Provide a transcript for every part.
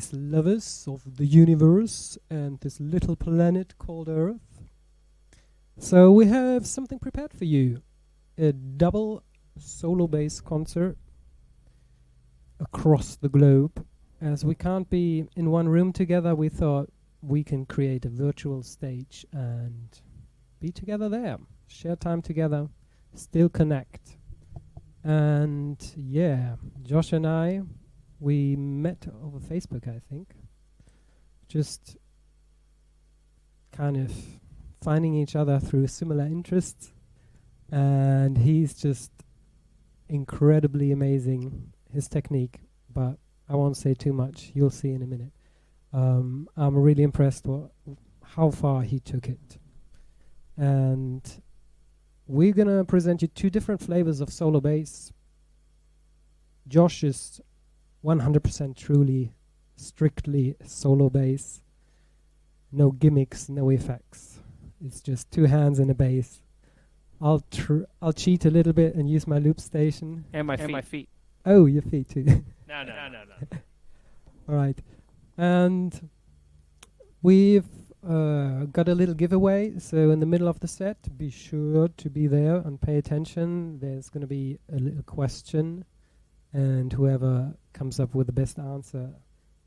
bass lovers of the universe and this little planet called Earth. So we have something prepared for you. A double solo bass concert across the globe. As we can't be in one room together, we thought we can create a virtual stage and be together there, share time together, still connect. And yeah, Josh and I, we met over Facebook, I think. Just kind of finding each other through similar interests. And he's just incredibly amazing, his technique, but I won't say too much. You'll see in a minute. I'm really impressed how far he took it. And we're going to present you two different flavors of solo bass. Josh is 100% truly, strictly solo bass. No gimmicks, no effects. It's just two hands and a bass. I'll cheat a little bit and use my loop station. And my feet. Oh, your feet too. No. All right. And we've got a little giveaway. So in the middle of the set, be sure to be there and pay attention. There's going to be a little question. And whoever comes up with the best answer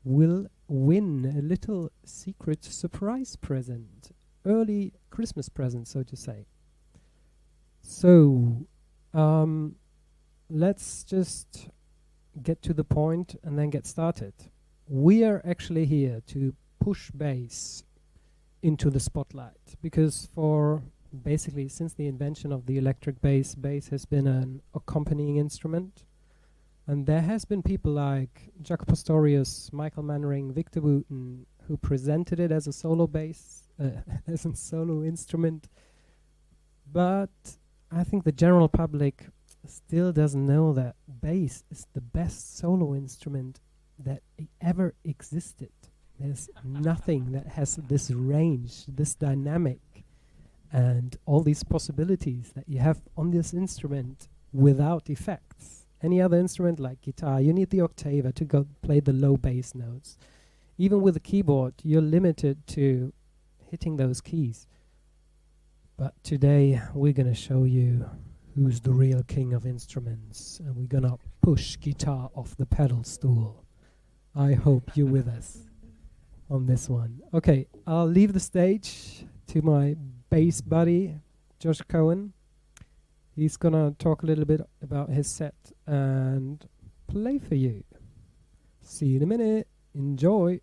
will win a little secret surprise present. Early Christmas present, so to say. So, let's just get to the point and then get started. We are actually here to push bass into the spotlight because for basically since the invention of the electric bass, bass has been an accompanying instrument. And there has been people like Jaco Pastorius, Michael Mannering, Victor Wooten, who presented it as a solo bass, as a solo instrument. But I think the general public still doesn't know that bass is the best solo instrument that ever existed. There's nothing that has this range, this dynamic, and all these possibilities that you have on this instrument without effects. Any other instrument like guitar, you need the octaver to go play the low bass notes. Even with a keyboard, you're limited to hitting those keys. But today, we're going to show you who's the real king of instruments. And we're going to push guitar off the pedal stool. I hope you're with us on this one. Okay, I'll leave the stage to my bass buddy, Josh Cohen. He's going to talk a little bit about his set and play for you. See you in a minute. Enjoy.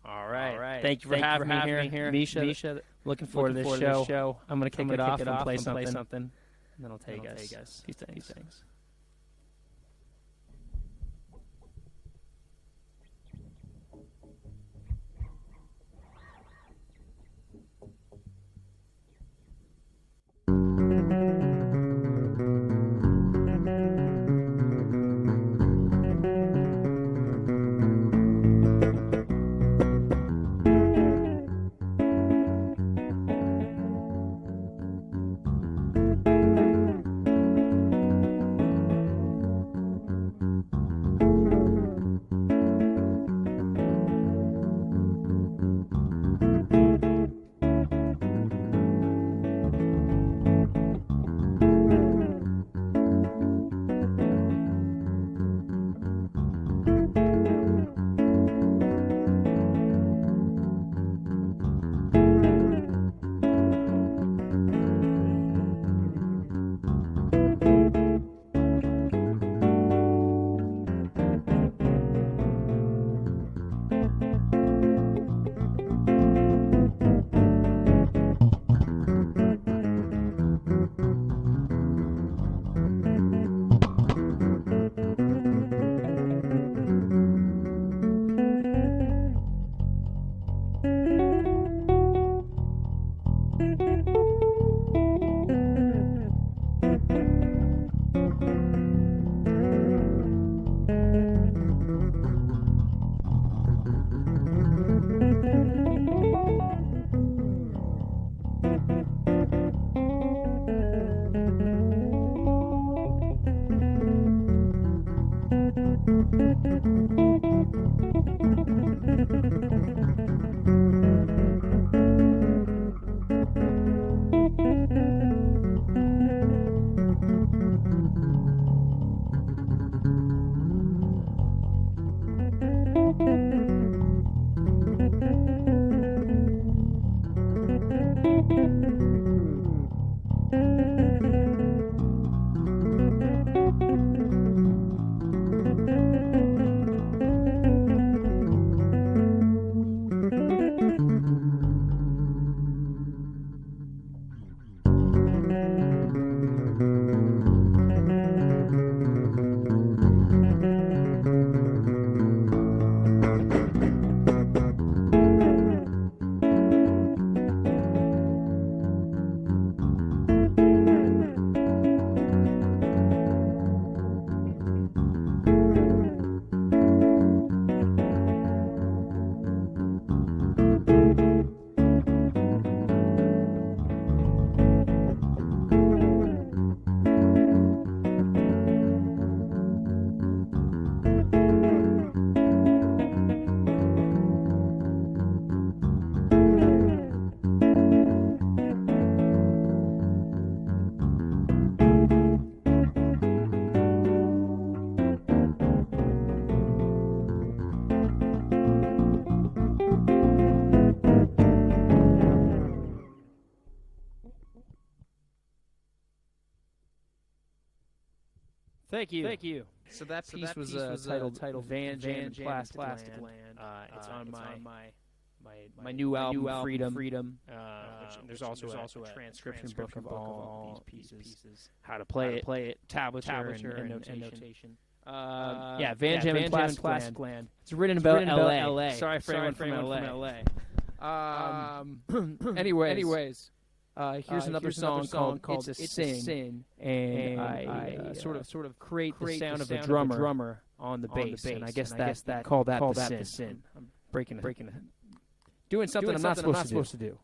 All right. Thank you for having me here. Mischa, looking forward to this show. I'm going to kick it off and play something. And then I'll tell you guys a few things. Thank you. So that piece was titled Van Jam and Plastic Land. It's on my new album, Freedom. There's also a transcription book of all these pieces, how to play it, tablature and notation. Van Jam and Plastic Land. It's written about L.A. Sorry for anyone from L.A. Anyways, here's another song called It's a Sin, and I sort of create the sound of a drummer on the bass, and I guess that call that the sin. I'm breaking doing something I'm not supposed to do.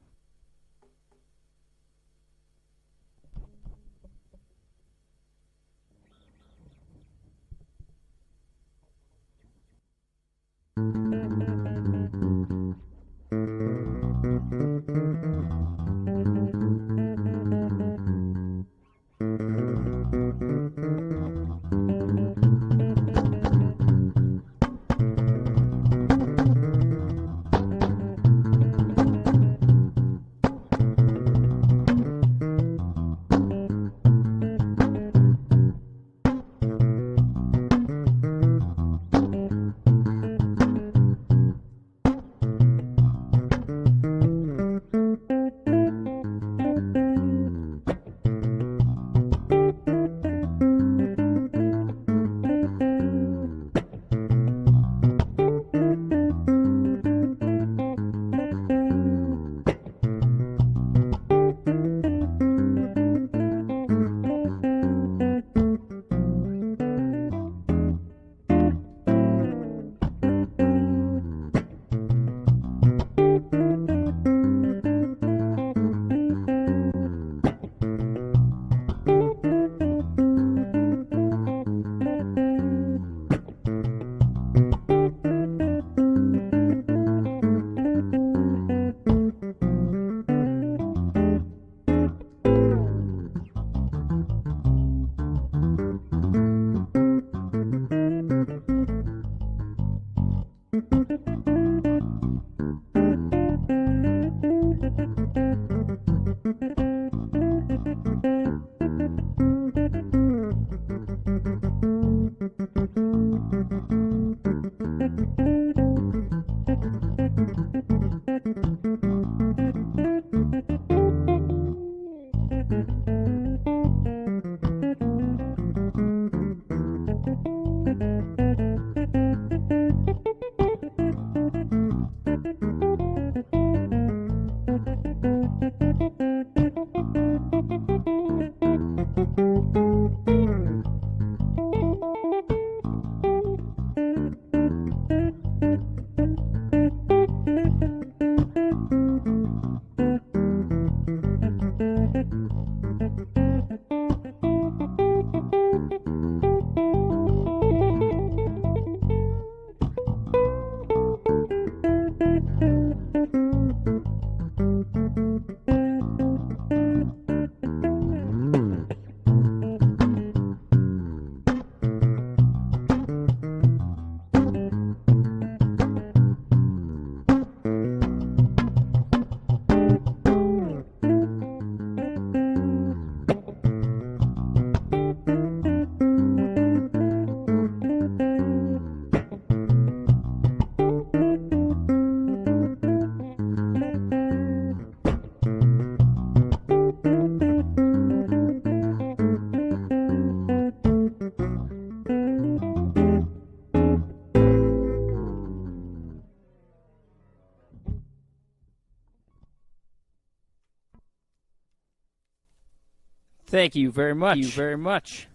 Thank you very much.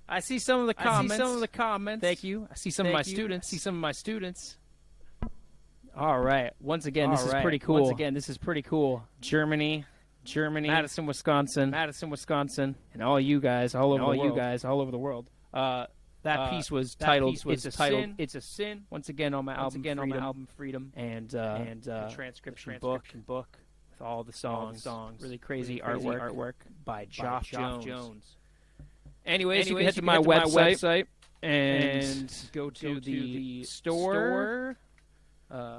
I see some of the comments. Thank you. I see some of my students. All right. Once again, this is pretty cool. Germany, Madison, Wisconsin, and all you guys all over the world. That piece was titled "It's a Sin." Once again on my album Freedom, and transcription book with all the songs. Really crazy artwork by Josh Jones. Anyways, you can head to my website and go to the store. The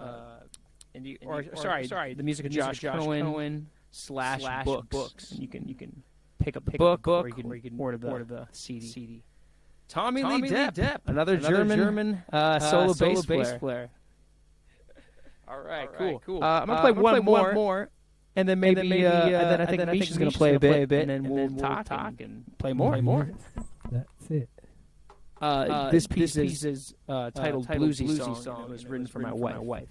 music of Josh Cohen /books. And you can pick up the book, or you can order the CD. Tommy Lee Depp, another German solo bass player. All right, cool. I'm gonna play one more, and then maybe, and then I think Mischa's gonna play a bit, and then we'll talk and play more. That's it. This piece is titled Bluesy Song. It was written for my wife.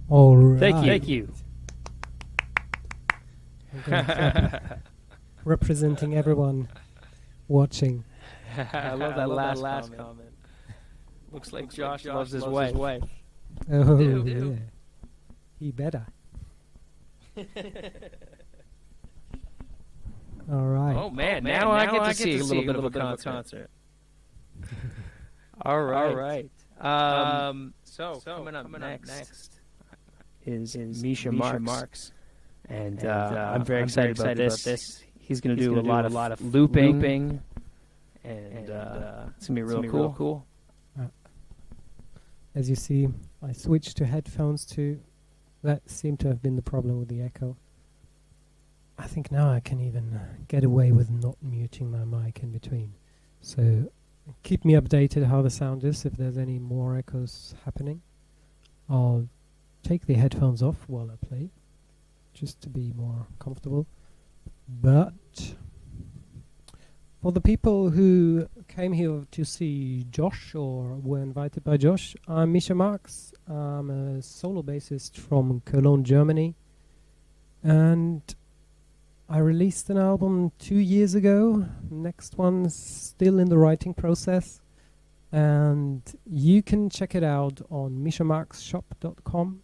All right. Thank you. Representing everyone watching. I love that last comment. Looks like Josh loves his wife. Oh, yeah. He better. All right. Oh, man. Now I get to see a little bit of a concert. All right. So coming up next is Mischa Marcks. And I'm very excited about this. He's going to do a lot of looping. And it's going to be real cool. As you see, I switched to headphones too. That seemed to have been the problem with the echo. I think now I can even get away with not muting my mic in between. So keep me updated how the sound is, if there's any more echoes happening. I'll take the headphones off while I play, just to be more comfortable. But for the people who came here to see Josh or were invited by Josh, I'm Mischa Marcks. I'm a solo bassist from Cologne, Germany. And I released an album 2 years ago. Next one's still in the writing process. And you can check it out on mischamarksshop.com.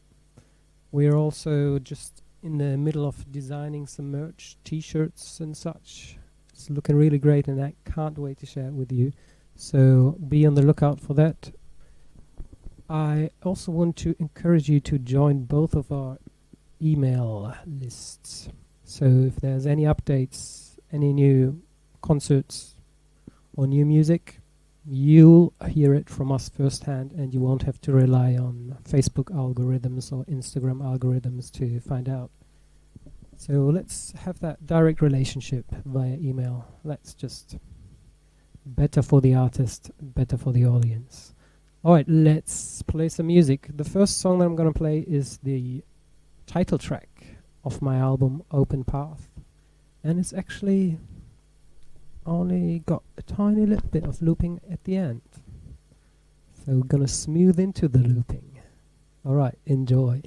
We're also just in the middle of designing some merch, t-shirts and such. It's looking really great, and I can't wait to share it with you. So be on the lookout for that. I also want to encourage you to join both of our email lists. So if there's any updates, any new concerts or new music, you'll hear it from us firsthand, and you won't have to rely on Facebook algorithms or Instagram algorithms to find out. So let's have that direct relationship via email. Let's just better for the artist, better for the audience. Alright, let's play some music. The first song that I'm gonna play is the title track of my album Open Path, and it's actually only got a tiny little bit of looping at the end, so we're gonna smooth into the looping. Alright, enjoy.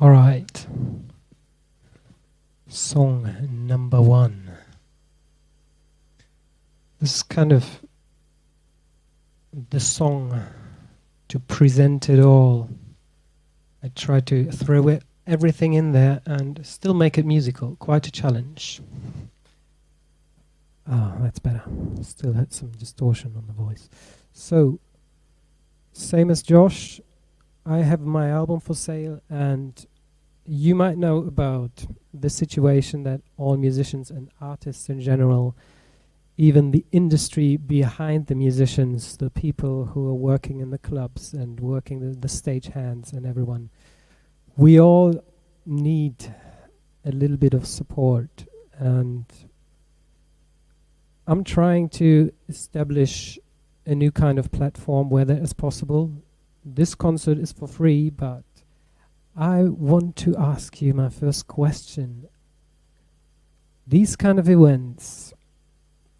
All right. Song number 1. This is kind of the song to present it all. I try to throw everything in there and still make it musical. Quite a challenge. Oh, that's better. Still had some distortion on the voice. So, same as Josh, I have my album for sale, and you might know about the situation that all musicians and artists in general, even the industry behind the musicians, the people who are working in the clubs and working the stage hands and everyone, we all need a little bit of support. And I'm trying to establish a new kind of platform where that is possible. This concert is for free, but I want to ask you my first question. These kind of events,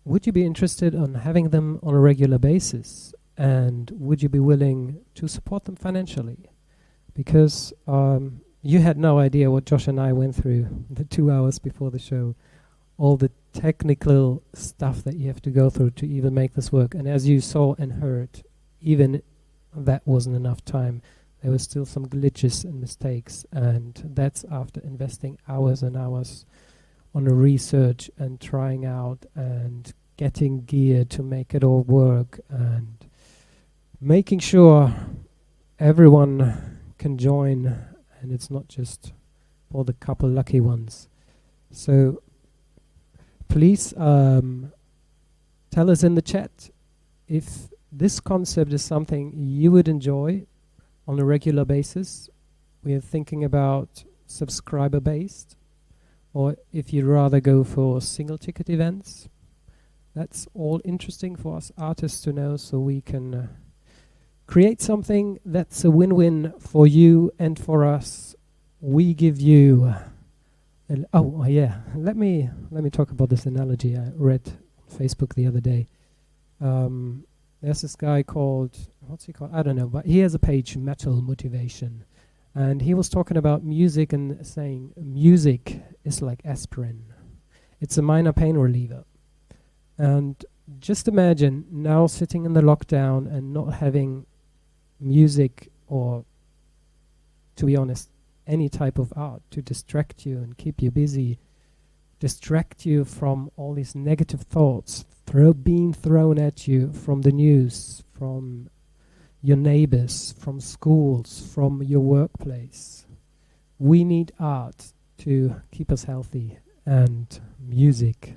would you be interested in having them on a regular basis? And would you be willing to support them financially? Because you had no idea what Josh and I went through the 2 hours before the show. All the technical stuff that you have to go through to even make this work. And as you saw and heard, even that wasn't enough time. There were still some glitches and mistakes, and that's after investing hours and hours on a research and trying out and getting gear to make it all work and making sure everyone can join, and it's not just for the couple lucky ones. So please tell us in the chat if this concept is something you would enjoy on a regular basis. We are thinking about subscriber-based, or if you'd rather go for single-ticket events. That's all interesting for us artists to know, so we can create something that's a win-win for you and for us. We give you... let me talk about this analogy I read on Facebook the other day. There's this guy called, what's he called? I don't know, but he has a page, Metal Motivation. And he was talking about music and saying music is like aspirin. It's a minor pain reliever. And just imagine now sitting in the lockdown and not having music or, to be honest, any type of art to distract you and keep you busy, distract you from all these negative thoughts being thrown at you from the news, from your neighbors, from schools, from your workplace. We need art to keep us healthy, and music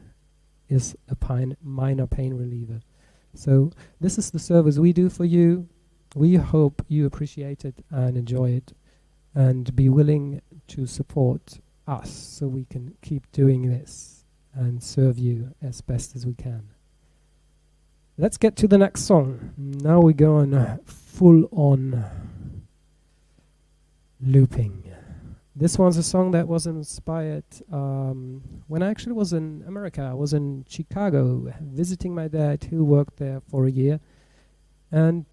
is a minor pain reliever. So this is the service we do for you. We hope you appreciate it and enjoy it, and be willing to support us so we can keep doing this and serve you as best as we can. Let's get to the next song. Now we're going full on looping. This one's a song that was inspired when I actually was in America. I was in Chicago visiting my dad, who worked there for a year. And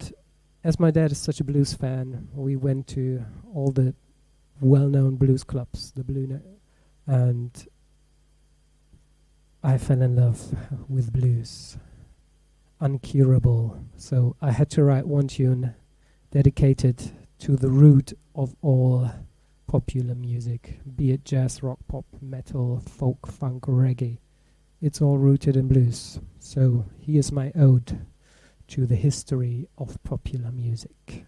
as my dad is such a blues fan, we went to all the well-known blues clubs, and I fell in love with blues. Uncurable. So I had to write one tune dedicated to the root of all popular music, be it jazz, rock, pop, metal, folk, funk, or reggae. It's all rooted in blues. So here's my ode to the history of popular music.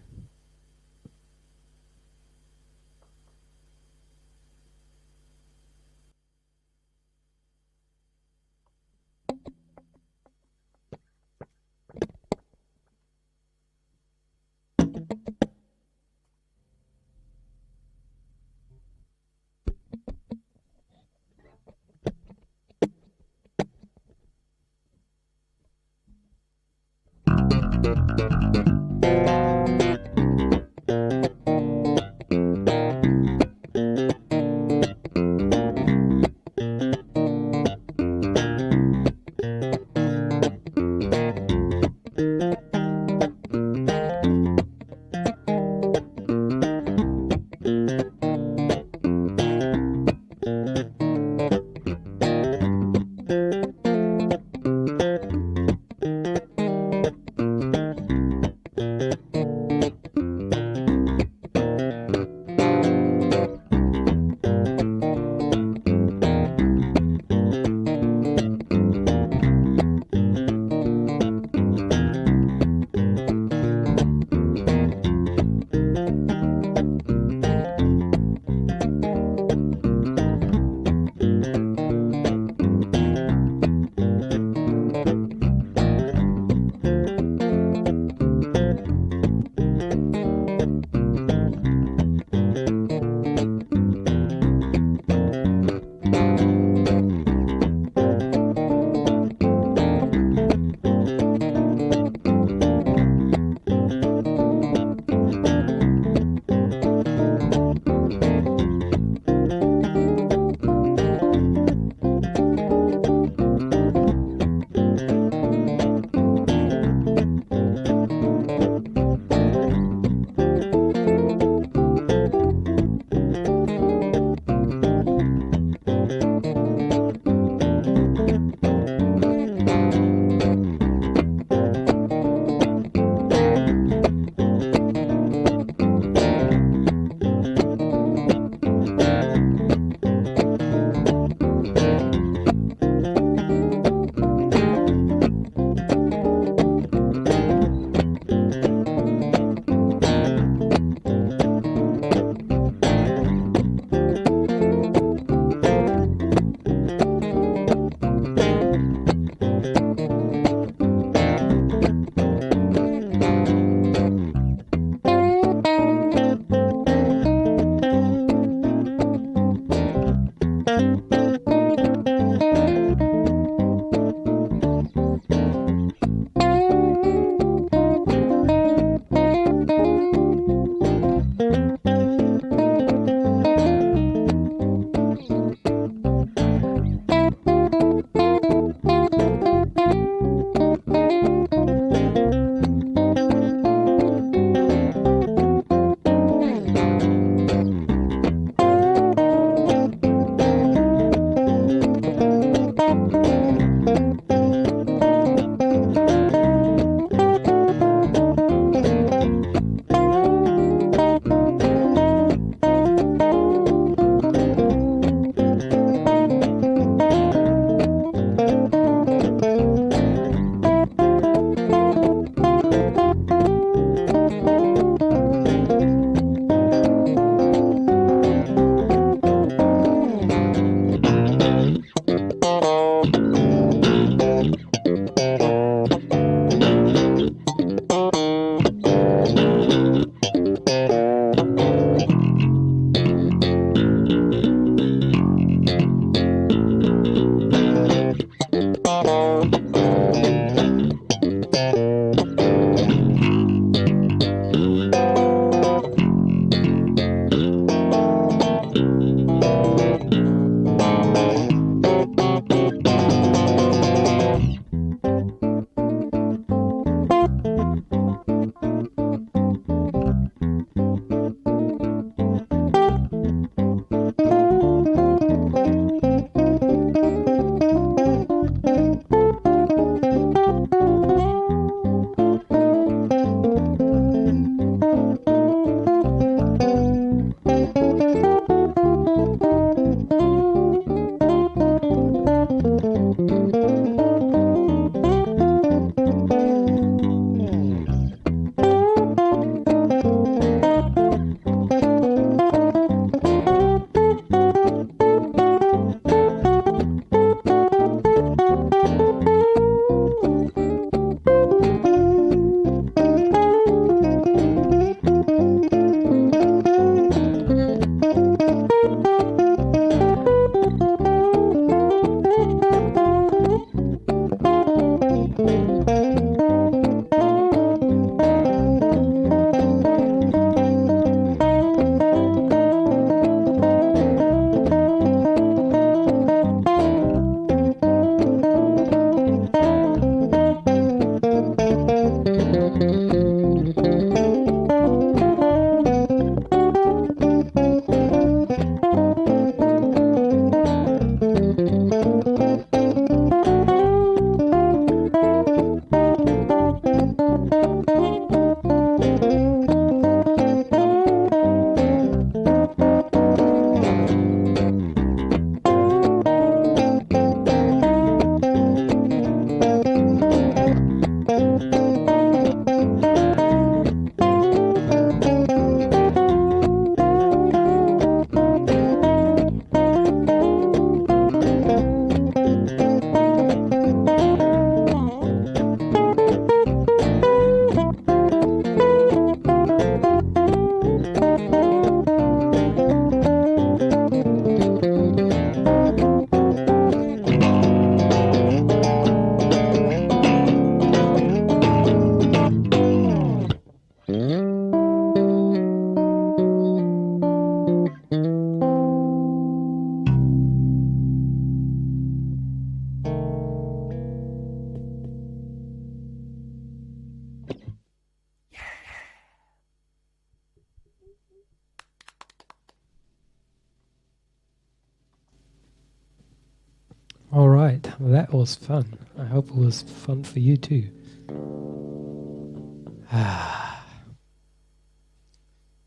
that was fun. I hope it was fun for you too.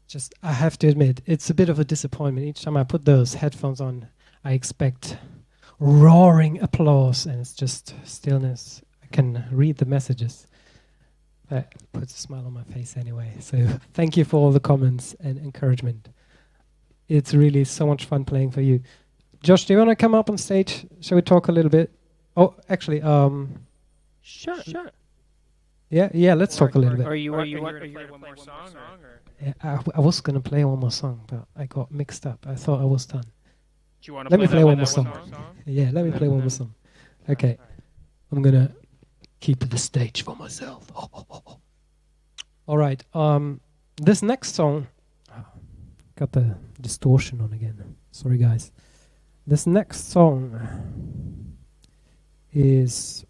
Just, I have to admit, it's a bit of a disappointment. Each time I put those headphones on, I expect roaring applause, and it's just stillness. I can read the messages. That puts a smile on my face anyway. So thank you for all the comments and encouragement. It's really so much fun playing for you. Josh, do you want to come up on stage? Shall we talk a little bit? Oh, actually, Sure. yeah. Let's talk a little bit. Are you want to play one more song? Yeah, I was gonna play one more song, but I got mixed up. I thought I was done. Do you want to let me play one more song? Yeah, let me play one more song. Okay, I'm gonna keep the stage for myself. All right. This next song, got the distortion on again. Sorry, guys. This next song is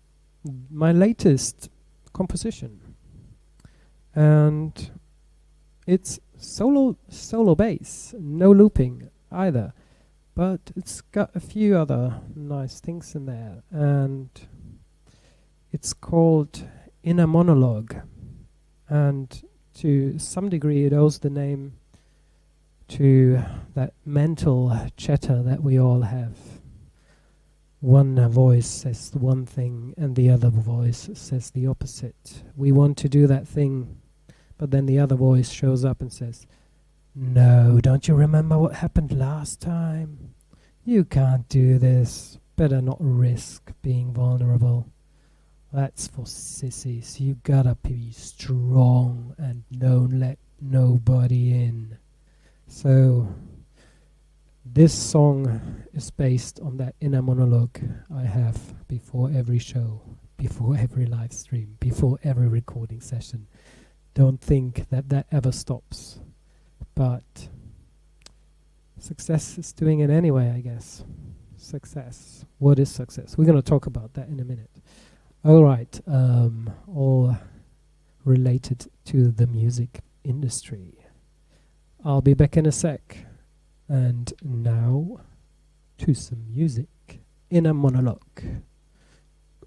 my latest composition, and it's solo bass, no looping either, but it's got a few other nice things in there, and it's called Inner Monologue, and to some degree it owes the name to that mental chatter that we all have. One voice says one thing and the other voice says the opposite. We want to do that thing, but then the other voice shows up and says, "No, don't you remember what happened last time? You can't do this. Better not risk being vulnerable. That's for sissies. You gotta be strong and don't let nobody in." So this song is based on that inner monologue I have before every show, before every live stream, before every recording session. Don't think that ever stops. But success is doing it anyway, I guess. Success. What is success? We're going to talk about that in a minute. All right. All related to the music industry. I'll be back in a sec. And now to some music. Inner Monologue.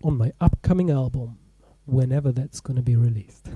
On my upcoming album, whenever that's going to be released.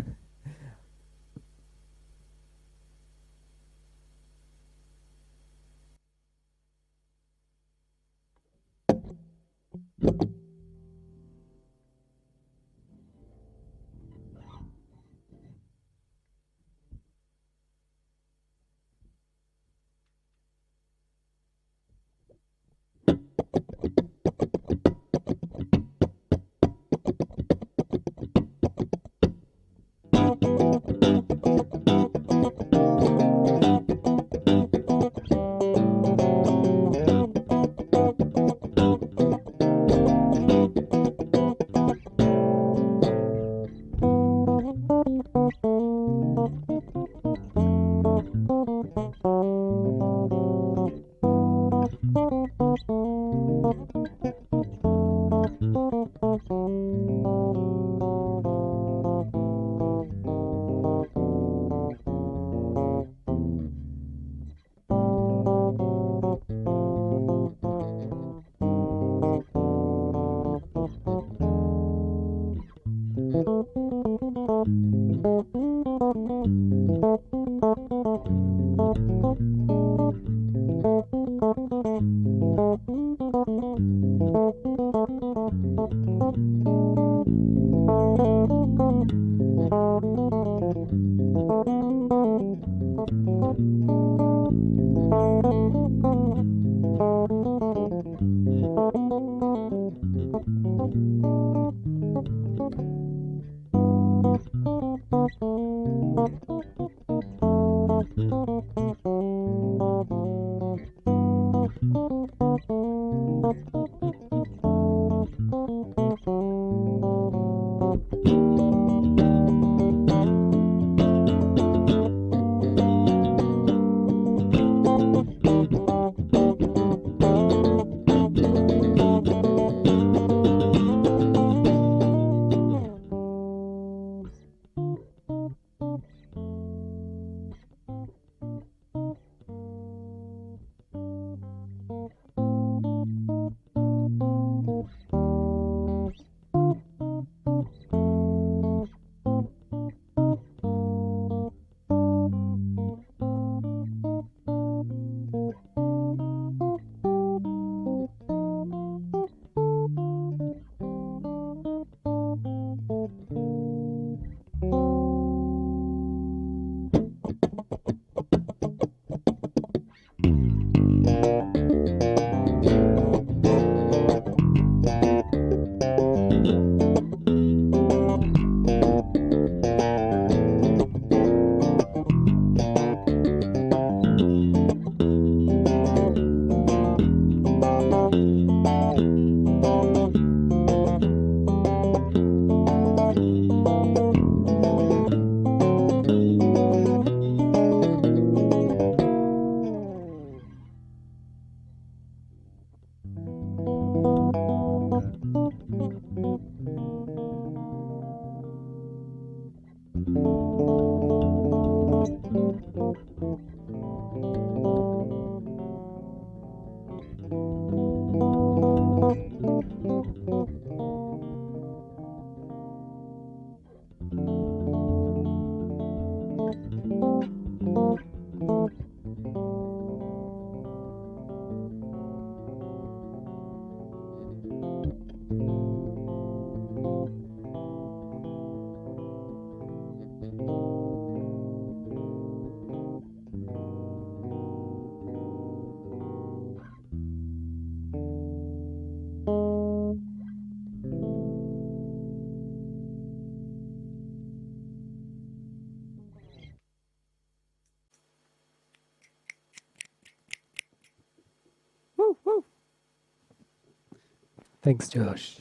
Thanks, Josh.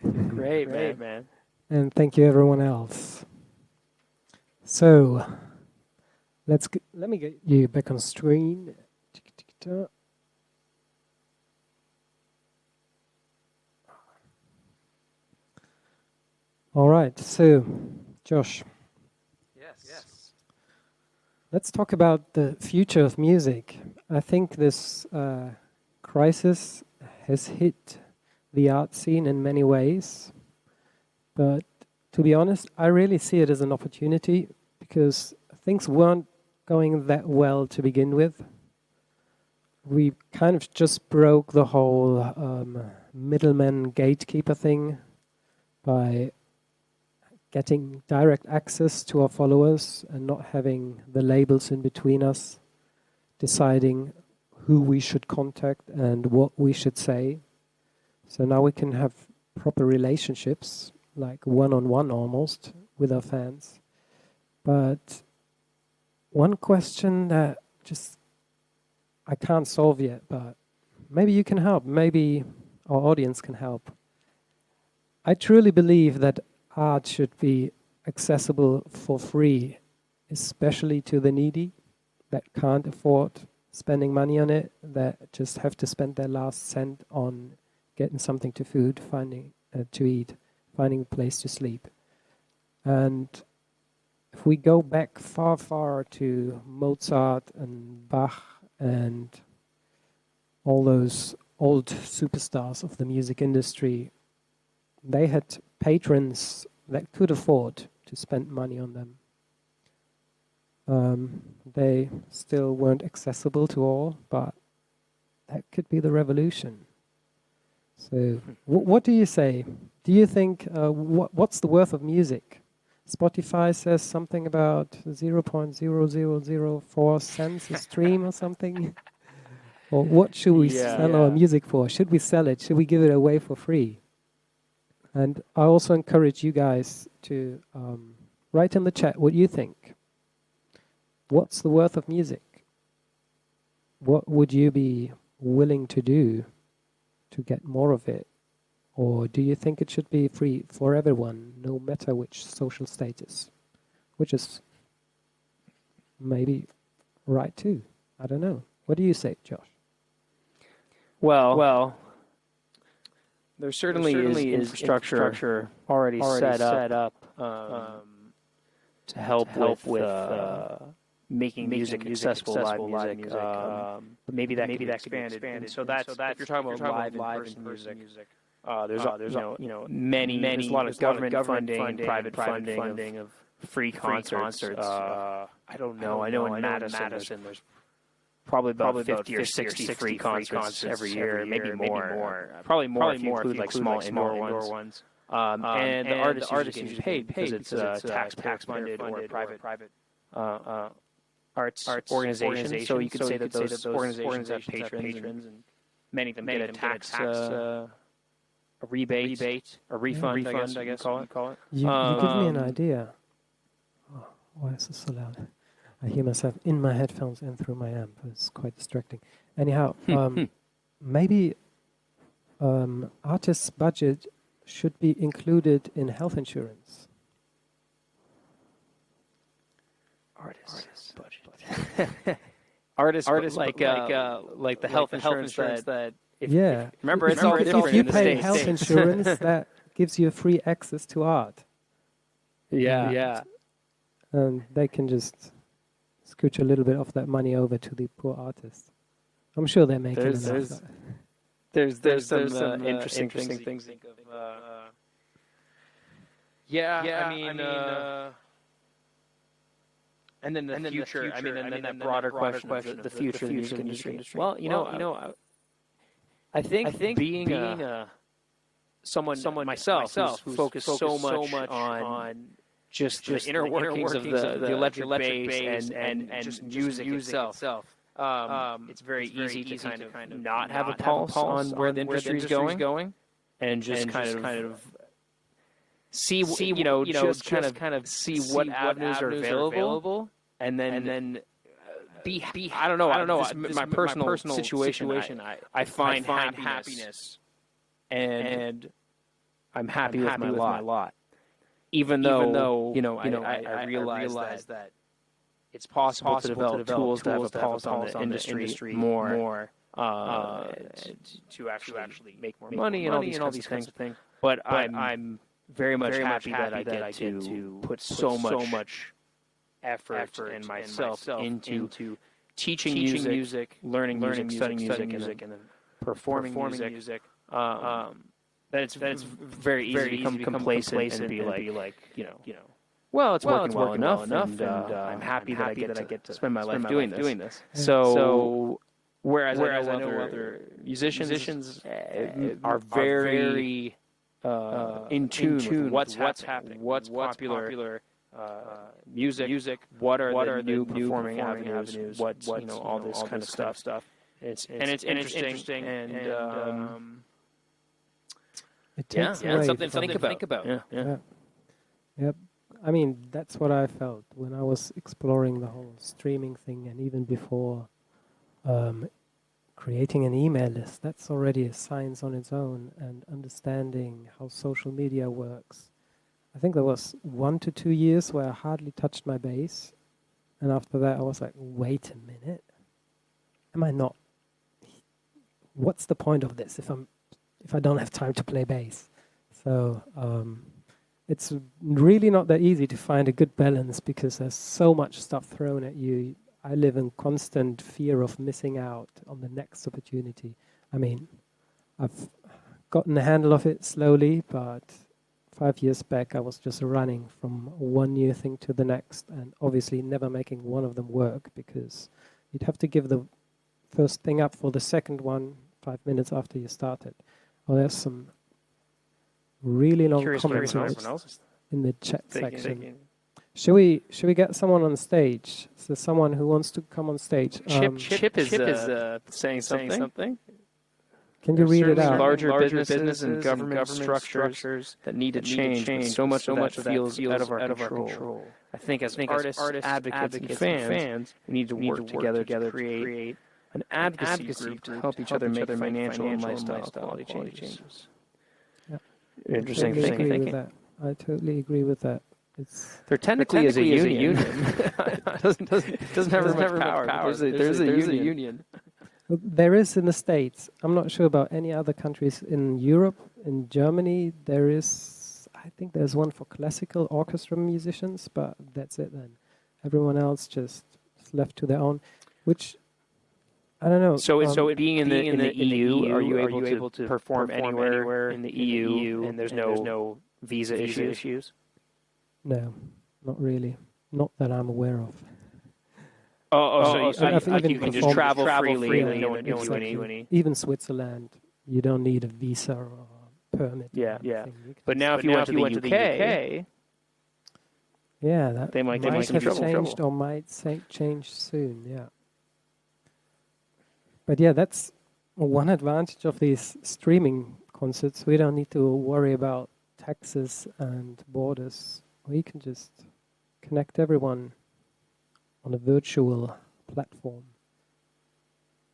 Great, man. And thank you, everyone else. So, let me get you back on screen. All right, so, Josh. Yes. Let's talk about the future of music. I think this crisis has hit the art scene in many ways, but to be honest, I really see it as an opportunity because things weren't going that well to begin with. We kind of just broke the whole middleman gatekeeper thing by getting direct access to our followers and not having the labels in between us, deciding who we should contact and what we should say. So now we can have proper relationships, like one-on-one almost, with our fans. But one question that just I can't solve yet, but maybe you can help, maybe our audience can help. I truly believe that art should be accessible for free, especially to the needy that can't afford spending money on it, that just have to spend their last cent on getting something to food, finding to eat, finding a place to sleep. And if we go back far, far to Mozart and Bach and all those old superstars of the music industry, they had patrons that could afford to spend money on them. They still weren't accessible to all, but that could be the revolution. So, what do you say? Do you think, what's the worth of music? Spotify says something about 0.0004 cents a stream or something? Or what should we sell our music for? Should we sell it? Should we give it away for free? And I also encourage you guys to write in the chat what you think. What's the worth of music? What would you be willing to do to get more of it? Or do you think it should be free for everyone, no matter which social status? Which is maybe right too. I don't know. What do you say, Josh? Well, there certainly is infrastructure already set up to help with making music accessible, live music. But maybe that could be expanded. And so that's if you're talking about live in-person music. There's a lot of government funding and private funding of free concerts. I don't know. I know in Madison there's probably about 50 or 60 free concerts every year, maybe more. Probably more if you include like small indoor ones. And the artists usually get paid because it's a tax funded or private arts organization. So you could say that those organizations have patrons, and many of them get a tax a rebate, a refund, I guess you call it. You give me an idea. Oh, why is this so loud? I hear myself in my headphones and through my amp. It's quite distracting. Anyhow, maybe artists' budget should be included in health insurance. Artists' budget. Artists like the health insurance that. Remember, it's all different. If you pay health insurance, that gives you free access to art. Yeah. And they can just scooch a little bit of that money over to the poor artists. I'm sure they're making enough. There's some interesting things to think of. I mean, and then the future. I mean, and then that broader question of the future of the music industry. Well, I think being someone myself who's focused so much on just the inner workings of the electric bass and just music itself. It's very easy to kind of not have a pulse on where the industry is going, and just kind of see what avenues are available, and then be I don't know. My personal situation. I find happiness and I'm happy with my lot. Even though I realize that it's possible to develop tools to have a pulse on the industry more to actually make more money and all these kinds of things. But I'm very much happy that I get to put so much effort and myself into teaching music, learning music, studying music, and then performing music. That it's very easy to become complacent and be like, well, it's working well enough, and I'm happy that I get to spend my life doing this. So, whereas I know other musicians are very in tune with what's happening, what's popular music, what are the new performing avenues, what's all this kind of stuff. It's interesting and it takes something to think about. Yeah. Yep. I mean, that's what I felt when I was exploring the whole streaming thing, and even before creating an email list. That's already a science on its own, and understanding how social media works. I think there was 1 to 2 years where I hardly touched my bass, and after that I was like, wait a minute, am I not? What's the point of this if I don't have time to play bass? So it's really not that easy to find a good balance, because there's so much stuff thrown at you. I live in constant fear of missing out on the next opportunity. I mean, I've gotten a handle of it slowly, but 5 years back I was just running from one new thing to the next, and obviously never making one of them work, because you'd have to give the first thing up for the second one 5 minutes after you started. Well, there's some really long comments in the chat section. Should we get someone on stage? So someone who wants to come on stage. Chip is saying something. Can you read it out? Larger business and government structures that need to change. But so much of that feels out of our control. I think as artists, advocates, and fans, we need to work together to create an advocacy group to help each other make financial and lifestyle quality changes. Yep. Interesting thinking. I totally agree with that. There technically is a union. It doesn't have much power. There's a union. There is in the States. I'm not sure about any other countries. In Europe, in Germany, there is, I think there's one for classical orchestra musicians, but that's it then. Everyone else just is left to their own, which, I don't know. So being in the EU, are you able to perform anywhere in the EU, and there's no visa issues? No, not really. Not that I'm aware of. So you can just travel freely and no one can do any. Even Switzerland, you don't need a visa or a permit. Yeah. But now if you went to the UK, yeah, that they might have some changed or might change soon. Yeah. But yeah, that's one advantage of these streaming concerts. We don't need to worry about taxes and borders. We can just connect everyone on a virtual platform.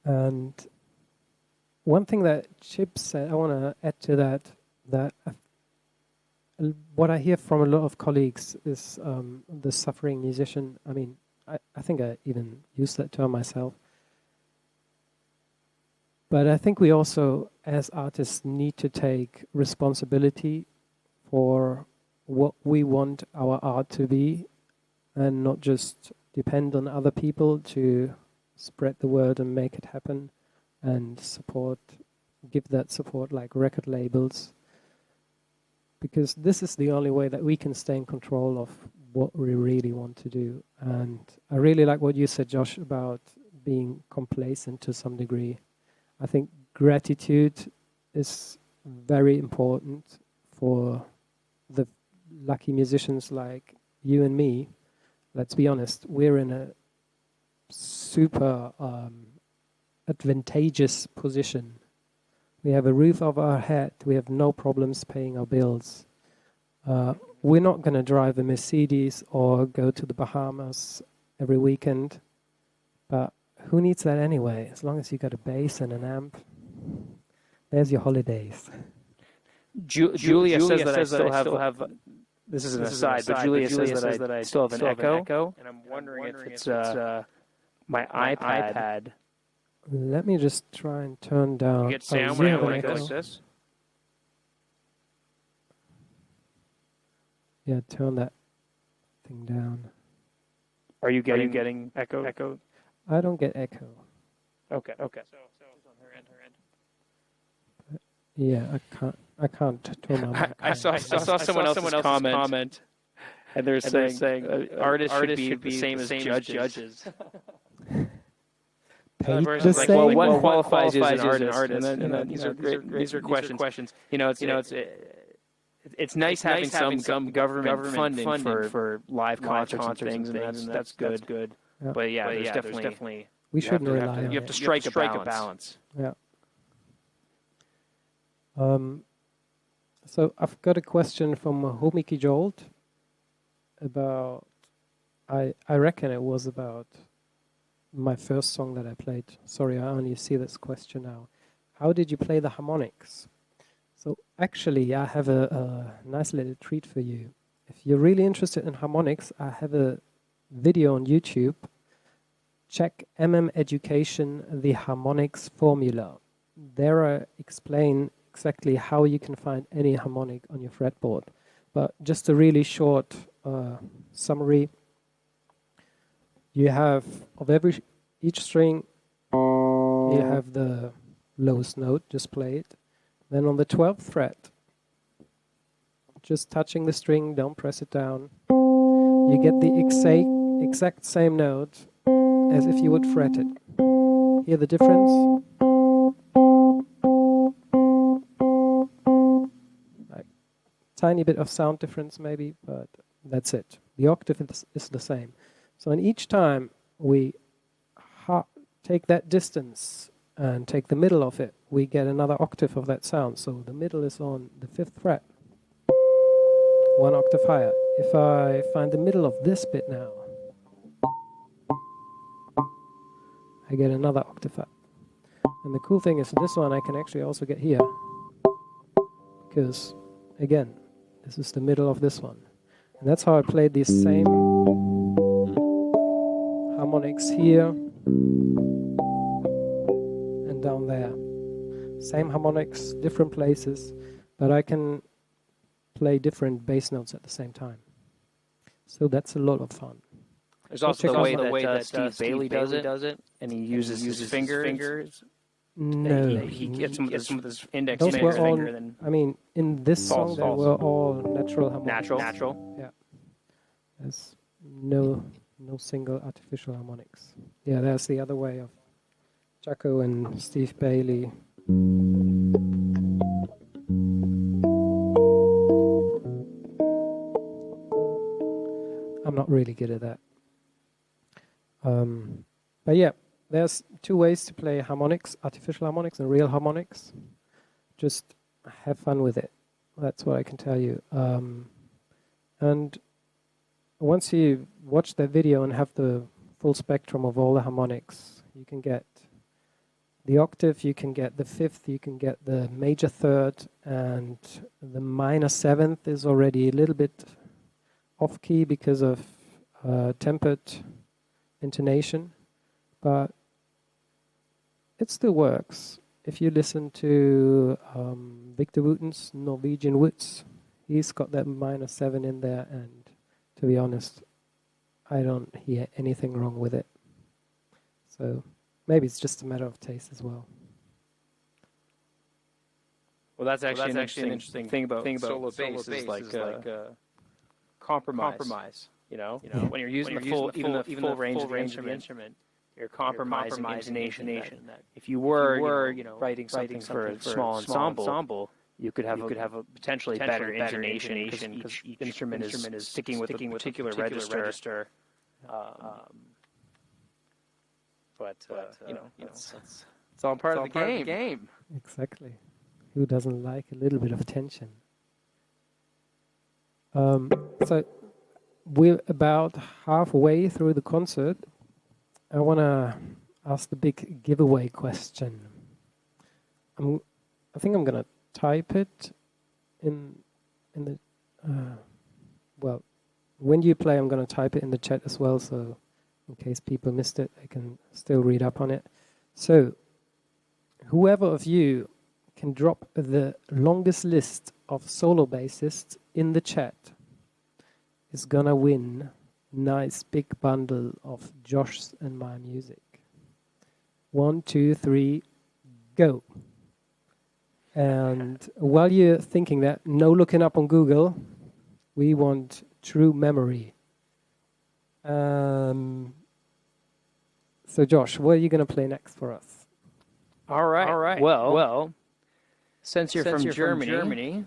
And one thing that Chip said, I want to add to that what I hear from a lot of colleagues is the suffering musician. I mean, I think I even used that term myself. But I think we also, as artists, need to take responsibility for what we want our art to be, and not just depend on other people to spread the word and make it happen, and give that support like record labels. Because this is the only way that we can stay in control of what we really want to do. And I really like what you said, Josh, about being complacent to some degree. I think gratitude is very important for the lucky musicians like you and me. Let's be honest, we're in a super advantageous position. We have a roof over our head. We have no problems paying our bills. We're not going to drive a Mercedes or go to the Bahamas every weekend. But who needs that anyway? As long as you got a bass and an amp, there's your holidays. Julia says that I still have. This is an aside, but Julia says that I still have an echo, and I'm wondering if it's my iPad. Let me just try and turn down. You get sound when I go like this. Yeah, turn that thing down. Are you getting echo? I don't get echo. Okay. So on her end. Yeah, I can't turn my mic. I saw someone else's comment, and they're saying artists should be the same as judges. Paid Like, the same. well, what qualifies you as an artist? And then these are questions. It's nice having some government funding for live concerts and things, and that's good. Yeah. But there's definitely We shouldn't rely on it. you have to strike a balance. Yeah. So I've got a question from Homiki Jolt about, I reckon it was about my first song that I played. Sorry, I only see this question now. How did you play the harmonics? So actually, I have a nice little treat for you. If you're really interested in harmonics, I have a video on YouTube. Check NAMM Education, the harmonics formula. There I explain exactly how you can find any harmonic on your fretboard. But just a really short summary. You have of each string, you have the lowest note, just play it. Then on the 12th fret, just touching the string, don't press it down. You get the exact same note as if you would fret it. Hear the difference? Like tiny bit of sound difference maybe, but that's it. The octave is the same. So in each time we take that distance and take the middle of it, we get another octave of that sound. So the middle is on the 5th fret, 1 octave higher. If I find the middle of this bit now, I get another octave up. And the cool thing is this one I can actually also get here, because again, this is the middle of this one. And that's how I played these same harmonics here and down there. Same harmonics, different places, but I can play different bass notes at the same time. So that's a lot of fun. There's also the way that Steve Bailey does it, and he uses his fingers. No. He gets some of his index Those were all, finger. Then I mean, in this song, they were all natural harmonics. Natural. Yeah. There's no single artificial harmonics. Yeah, there's the other way of Jacko and Steve Bailey. I'm not really good at that. But yeah, there's two ways to play harmonics, artificial harmonics and real harmonics. Just have fun with it. That's what I can tell you. And once you watch that video and have the full spectrum of all the harmonics, you can get the octave, you can get the 5th, you can get the major 3rd, and the minor 7th is already a little bit off key because of tempered intonation, but it still works. If you listen to Victor Wooten's Norwegian Woods, he's got that minor 7 in there, and to be honest, I don't hear anything wrong with it. So maybe it's just a matter of taste as well. Well, that's actually an interesting thing about solo bass is like compromise. You know, when you're using the full range of the instrument, you're compromising intonation. If you were writing something for a small ensemble, you could have a potentially better intonation because each instrument is sticking with a particular register. But it's all part of the game. Exactly. Who doesn't like a little bit of tension? So we're about halfway through the concert. I want to ask the big giveaway question. I think I'm going to type it in the well, when you play, I'm going to type it in the chat as well, so in case people missed it, they can still read up on it. So, whoever of you can drop the longest list of solo bassists in the chat is going to win a nice big bundle of Josh's and my music. 1, 2, 3, go. And while you're thinking that, no looking up on Google, we want true memory. So Josh, what are you going to play next for us? All right. Well, since you're from Germany,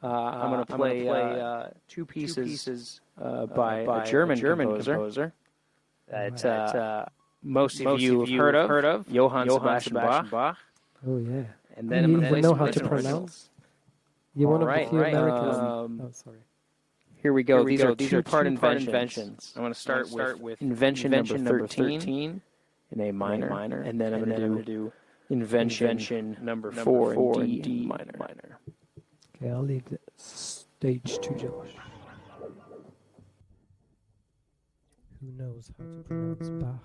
I'm going to play two pieces by a German composer that most of you have heard of, Johann Sebastian Bach. Oh yeah. And then I'm going to play some how to pronounce. You want to be American? Oh, sorry. Here we go. These are two-part inventions. I'm going to start with invention number 13 in A minor, and then I'm going to do invention number 4 in D minor. Okay, I'll leave the stage to Josh. Who knows how to pronounce Bach?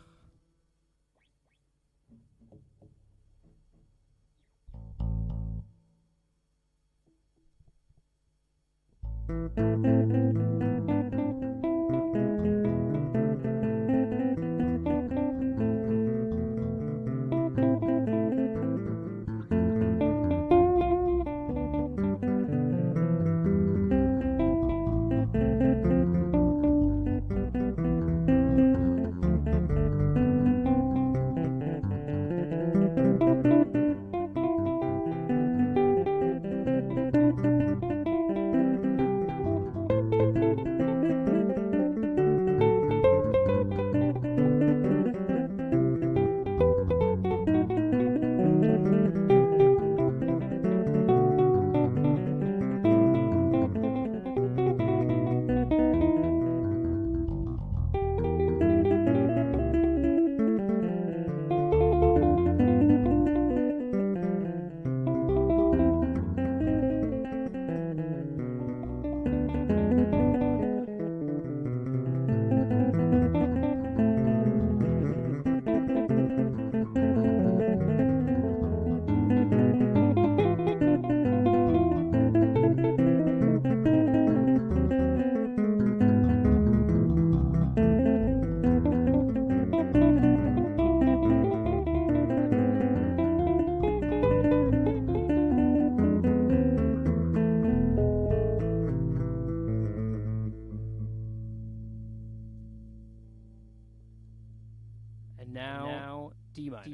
And now D minor.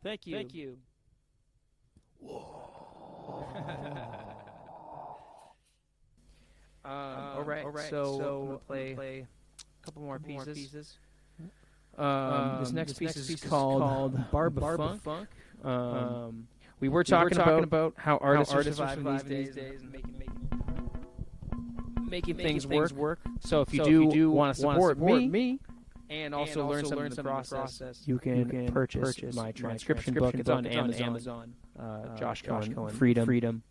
Thank you. Whoa. All right. So we'll play a couple more pieces. This next piece is called Barba Funk. We were talking about how artists are surviving these days and making things work. So if you do want to support me and also learn something in the process, you can purchase my transcription book. It's on Amazon. Josh Cohen, Freedom.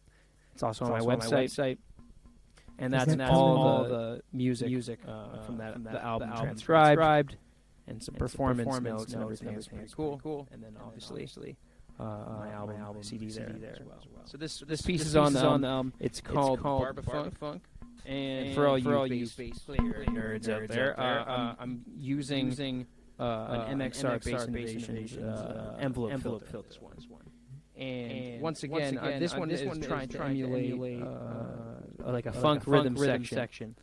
It's also on my website. And that's all the music from the album transcribed, and some performance notes and everything. It's pretty cool. And then obviously my album CD there as well. So this piece is on the album. It's called Funk. And for all you bass player nerds out there, I'm using an MXR Bass Innovations envelope fill this one. And once again, this one is trying to emulate like a funk rhythm section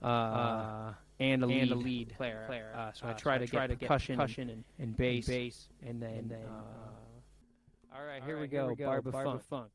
and a lead player. So I try to get percussion and bass, and then all right, here we go, Barba Funk.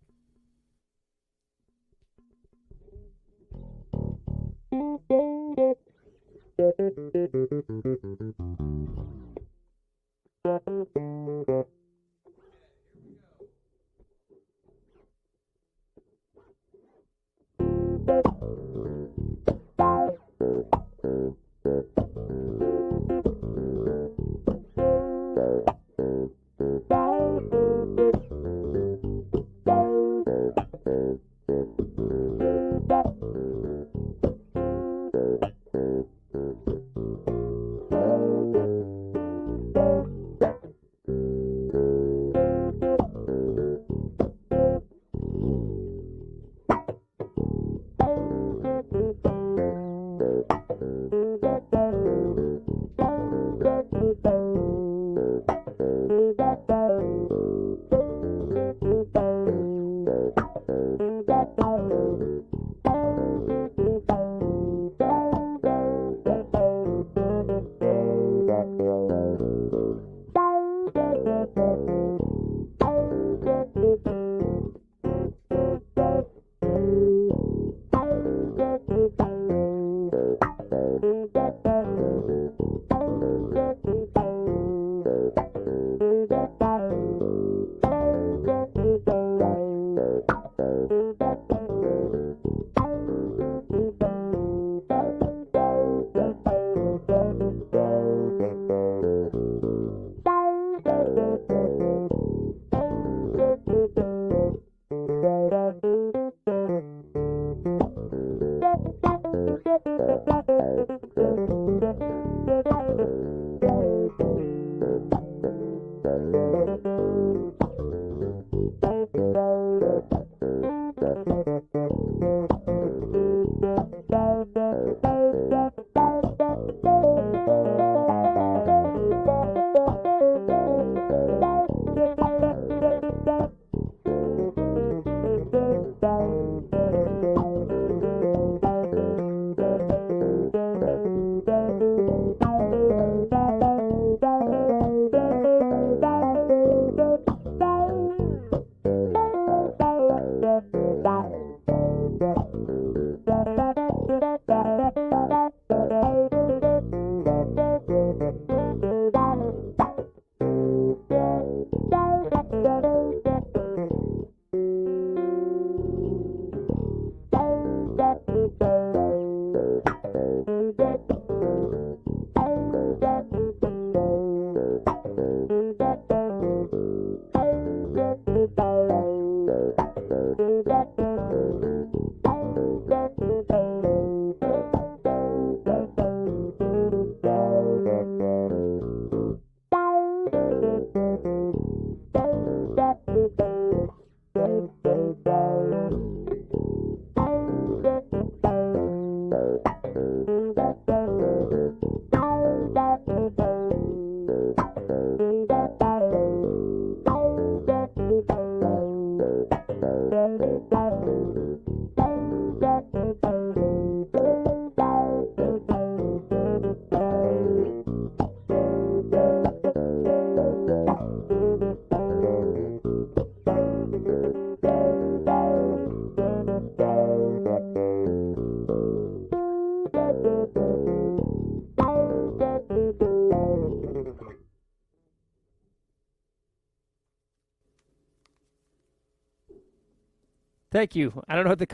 Thank you. I don't know what the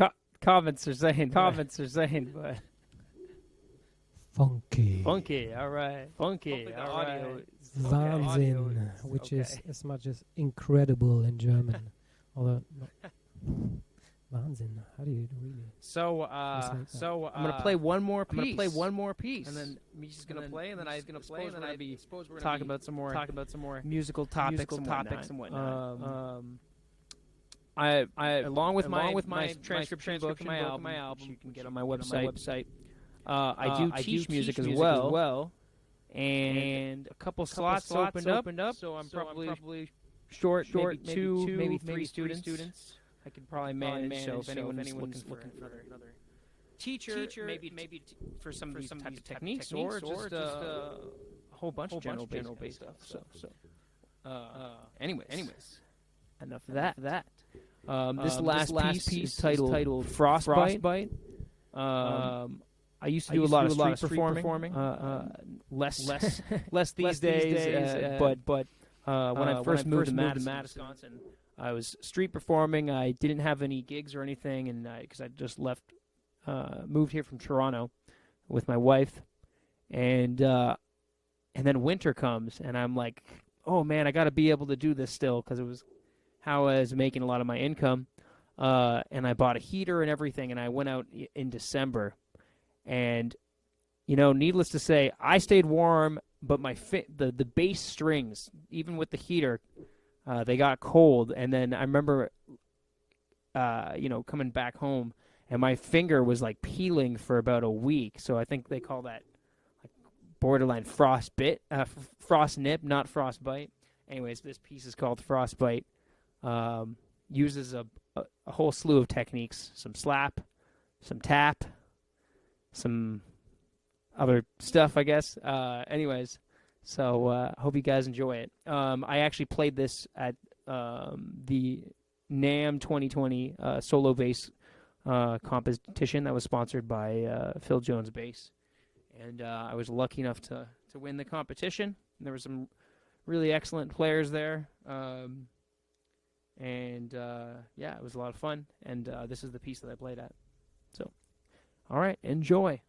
comments are saying, but funky, all right, funky, all right. Wahnsinn, which is as much as incredible in German. Although, Wahnsinn, how do you really? So I'm gonna play one more piece. And then Mischa's gonna play, and then I'm gonna play, and then I'll be talking about some more musical topics and whatnot. I along with my transcription book and my album, you can get on my website. I do teach music as well. And a couple slots opened up, so I'm probably short, maybe three students. I could probably manage. So if anyone's looking for another teacher, maybe for some of these types of techniques, or just a whole bunch of general bass stuff. So, anyways, enough of that. This last piece is titled Frostbite. I used to do a lot of street performing. Less these days. But when I first moved to Madison, Wisconsin, I was street performing. I didn't have any gigs or anything, and because I just moved here from Toronto with my wife, and then winter comes, and I'm like, oh man, I got to be able to do this still, because it was how I was making a lot of my income, and I bought a heater and everything, and I went out in December. And, needless to say, I stayed warm, but the bass strings, even with the heater, they got cold. And then I remember, coming back home, and my finger was like peeling for about a week. So I think they call that like borderline frost nip, not frostbite. Anyways, this piece is called Frostbite. Uses a whole slew of techniques: some slap, some tap, some other stuff, I guess. Anyways, so hope you guys enjoy it. I actually played this at the NAMM 2020 Solo Bass Competition that was sponsored by Phil Jones Bass. And I was lucky enough to win the competition. There were some really excellent players there. And it was a lot of fun. And this is the piece that I played at. So, all right, enjoy.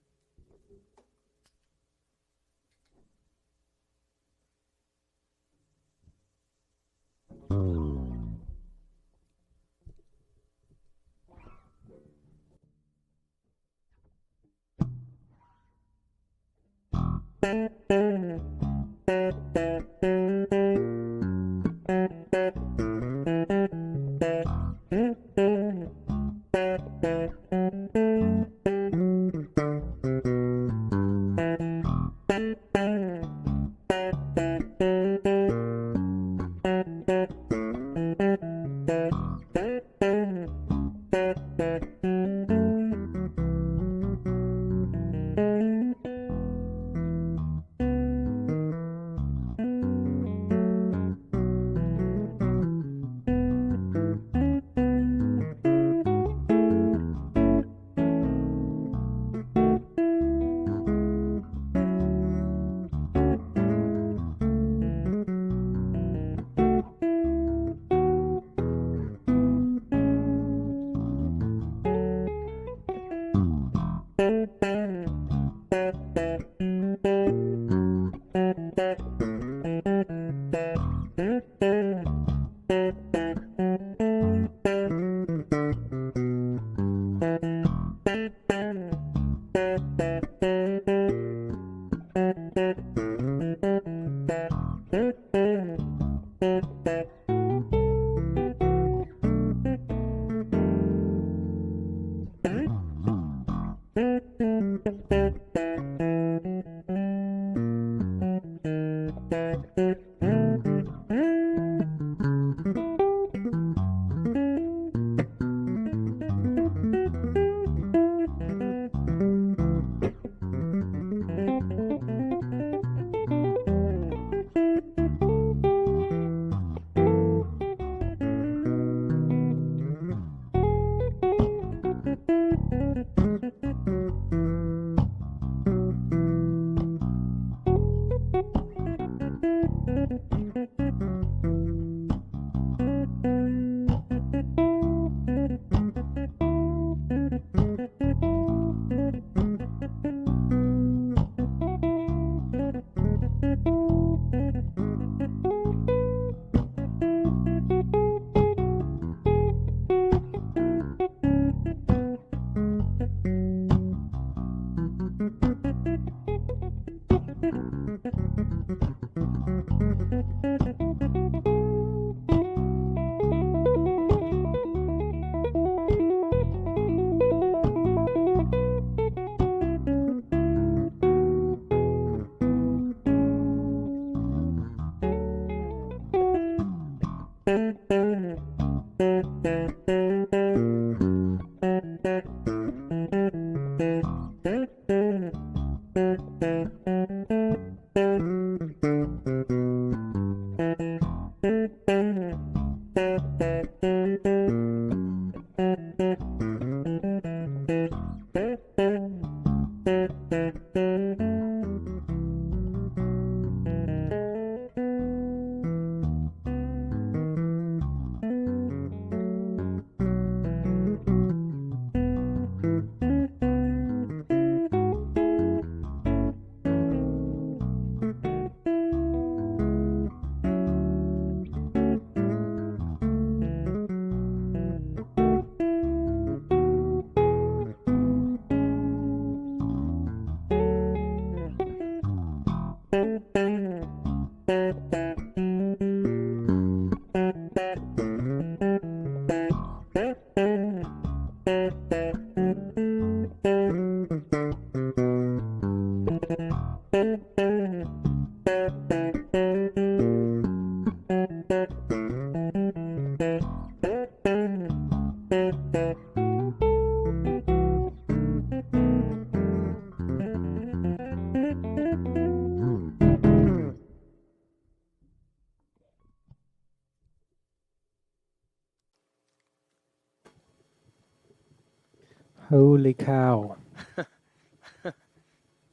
Holy cow.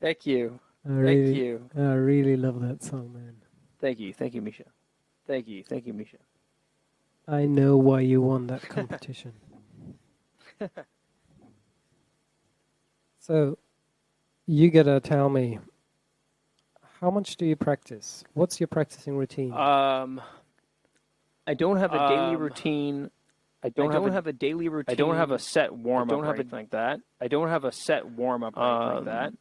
Thank you. I really love that song, man. Thank you, Mischa. Thank you, Mischa. I know why you won that competition. So, you gotta tell me, how much do you practice? What's your practicing routine? I don't have a daily routine. I don't have a daily routine. I don't have a set warm up or anything like that. I don't have a set warm up or anything like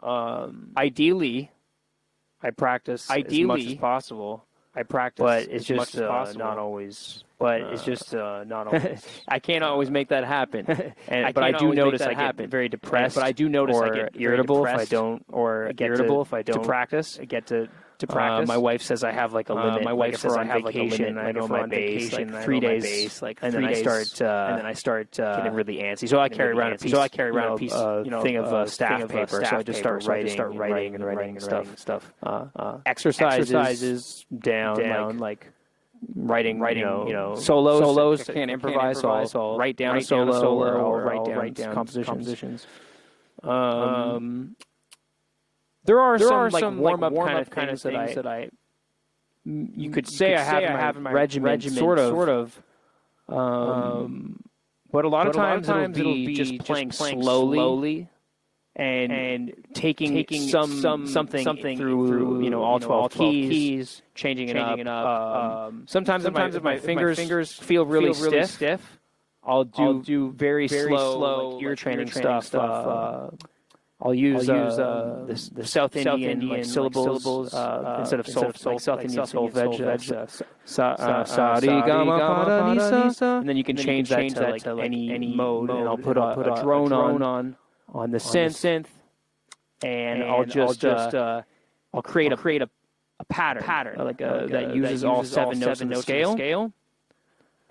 that. Ideally, I practice as much as possible. But it's just not always. I can't always make that happen. But I do notice I get very depressed. But I do notice I get irritable if I don't, or irritable if I don't practice. I get to practice. My wife says I have like a limit. My wife says I have like a limit. I go on my bass like 3 days, and then I start getting really antsy. So I carry around a piece. Thing of staff paper. So I just start writing and stuff. Exercises down like writing, solos. I can't improvise, so I'll write down a solo or I'll write down compositions. There are some warm-up kind of things that I you could say I have in my regiment, sort of. But a lot of times it'll be just playing slowly and taking something through all 12 keys, changing it up. Sometimes if my fingers feel really stiff, I'll do very slow like ear training stuff. I'll use the South Indian syllables instead of South Indian solfege. Sa re ga ma pa da ni sa. And then you can change that to like any mode, and I'll put a drone on the synth, and I'll just I'll create a pattern like that uses all 7 notes of the scale,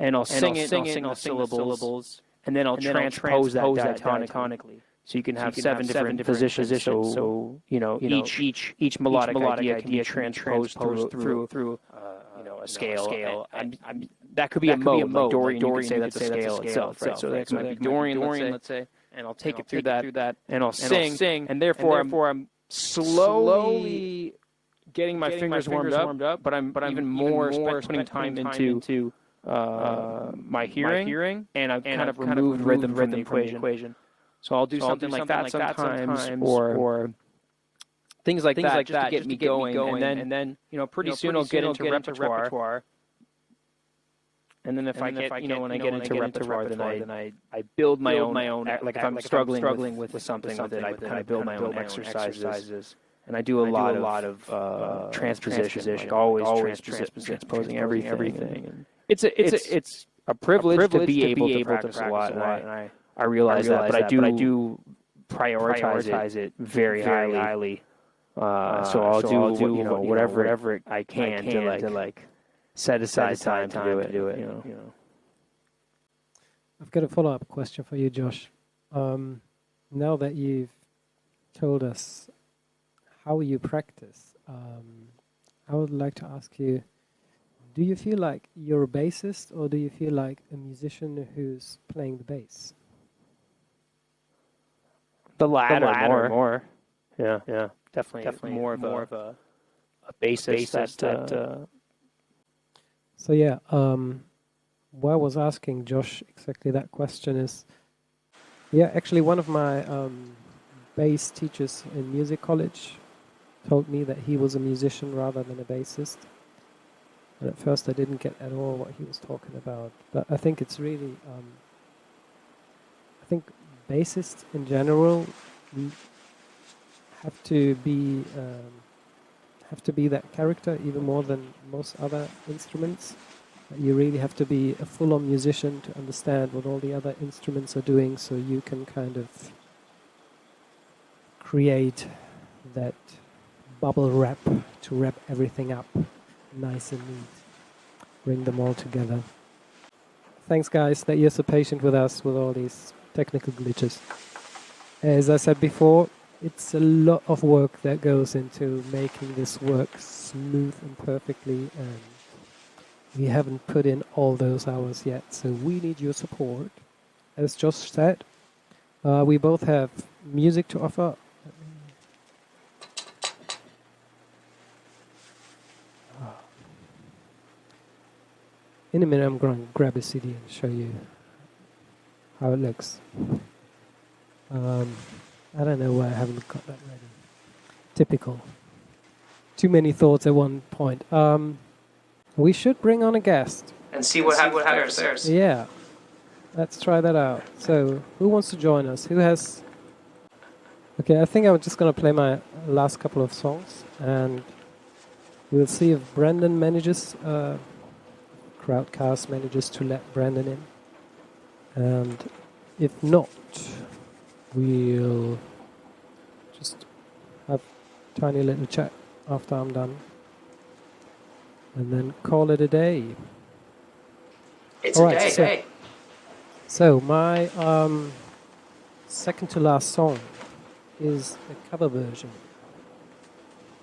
and I'll sing it the syllables, and then I'll transpose that diatonically. So you can have seven different positions. So each melodic idea can be transposed through a scale. That could be a mode. Like Dorian, you could say that's a scale itself, right? So that might be Dorian, let's say, and I'll take it through that, and I'll sing, and therefore I'm slowly getting my fingers warmed up, but I'm even more putting time into my hearing, and I've kind of removed rhythm from the equation. So I'll do something like that sometimes, or things like that, just to get me going, and then pretty soon I'll get into repertoire. And then if I get when I get into repertoire, then I build my own. Like if I'm struggling with something with it, I kind of build my own exercises. And I do a lot of transposition, like always transposing everything. And it's a privilege to be able to practice a lot, and I realize that, but I do prioritize it very highly. So I'll do whatever I can to like set aside time to do it. I've got a follow-up question for you, Josh. Now that you've told us how you practice, I would like to ask you, do you feel like you're a bassist or do you feel like a musician who's playing the bass? The latter more. Yeah. Definitely more of a bassist that So yeah, why I was asking Josh exactly that question is, yeah, actually one of my bass teachers in music college told me that he was a musician rather than a bassist. And at first I didn't get at all what he was talking about. But I think it's really, I think bassists in general have to be that character even more than most other instruments. You really have to be a full-on musician to understand what all the other instruments are doing, so you can kind of create that bubble wrap to wrap everything up nice and neat, bring them all together. Thanks guys that you're so patient with us with all these technical glitches. As I said before, it's a lot of work that goes into making this work smooth and perfectly, and we haven't put in all those hours yet, so we need your support. As Josh said, we both have music to offer. In a minute I'm going to grab a CD and show you how it looks. I don't know why I haven't got that ready. Typical. Too many thoughts at one point. We should bring on a guest. and see what happens there. Yeah, let's try that out. So, who wants to join us? Who has... Okay, I think I'm just going to play my last couple of songs, and we'll see if Brandon manages, Crowdcast manages to let Brandon in. And if not, we'll just have a tiny little chat after I'm done. And then call it a day. It's all right, a day. So my second to last song is a cover version.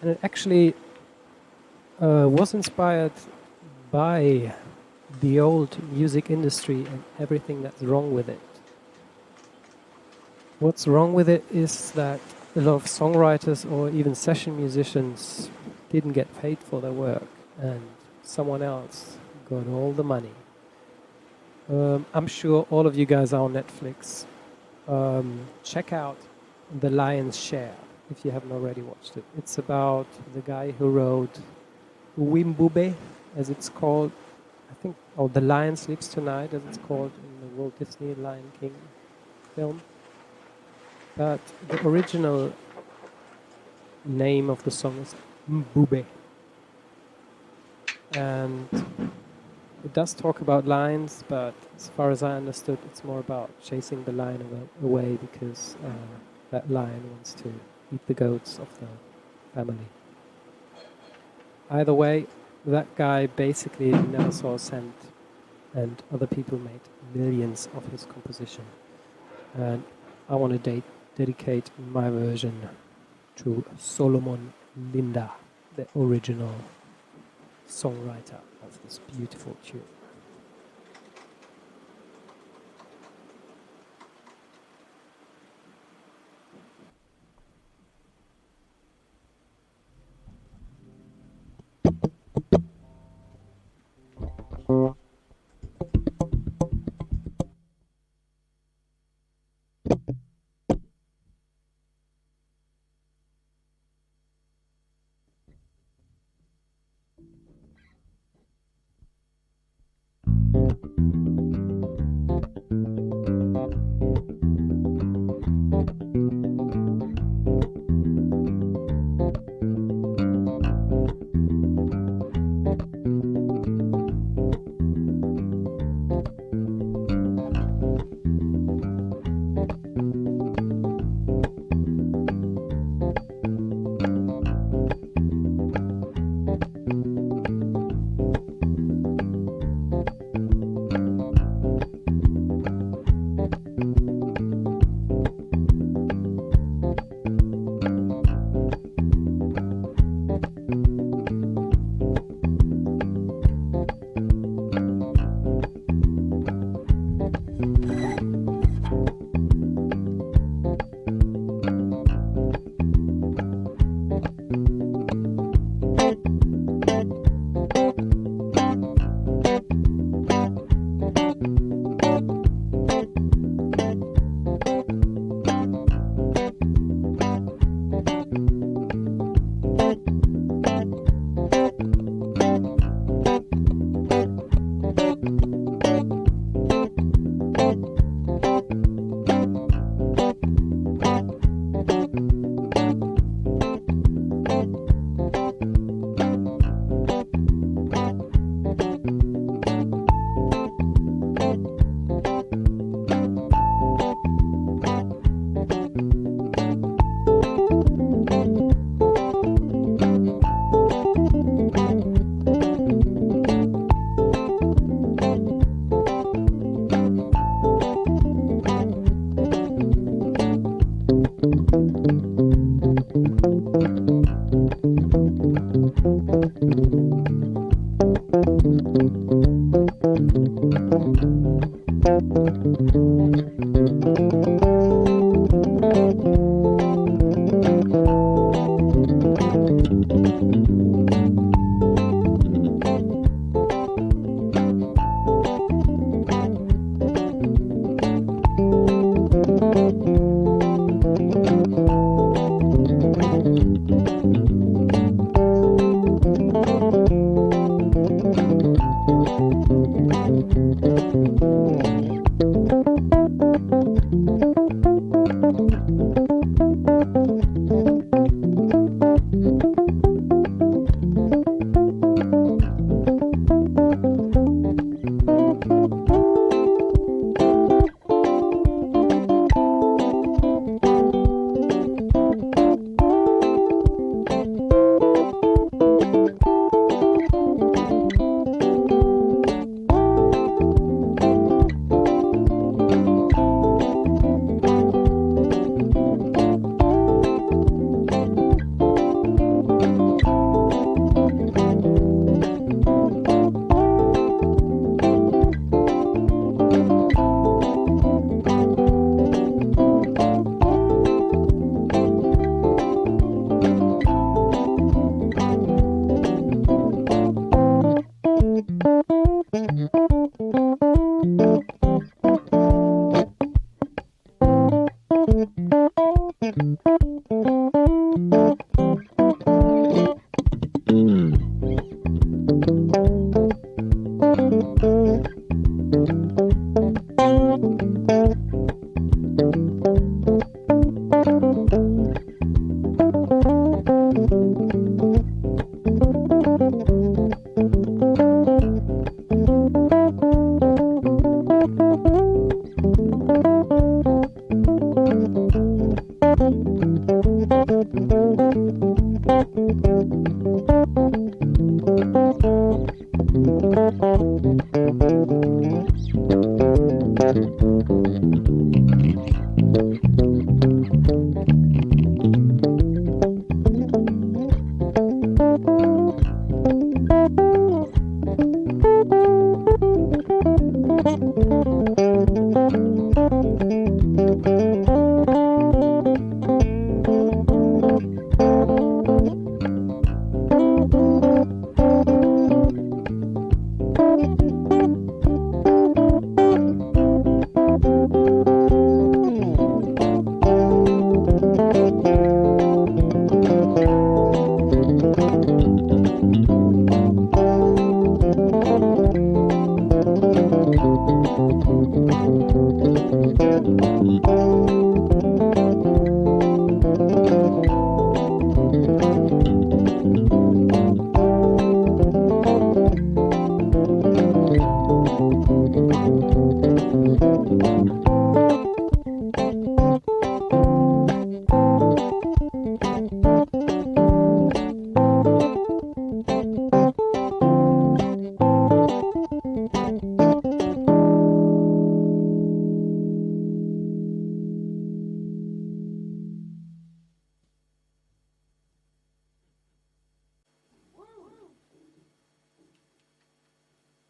And it actually was inspired by the old music industry and everything that's wrong with it. What's wrong with it is that a lot of songwriters or even session musicians didn't get paid for their work, and someone else got all the money. I'm sure all of you guys are on Netflix. Check out The Lion's Share if you haven't already watched it. It's about the guy who wrote Wimbube, as it's called, I think, or The Lion Sleeps Tonight, as it's called in the Walt Disney Lion King film. But the original name of the song is Mbube. And it does talk about lions, but as far as I understood, it's more about chasing the lion away because that lion wants to eat the goats of the family. Either way, that guy basically never saw a cent, and other people made millions of his composition. And I want to dedicate my version to Solomon Linda, the original songwriter of this beautiful tune.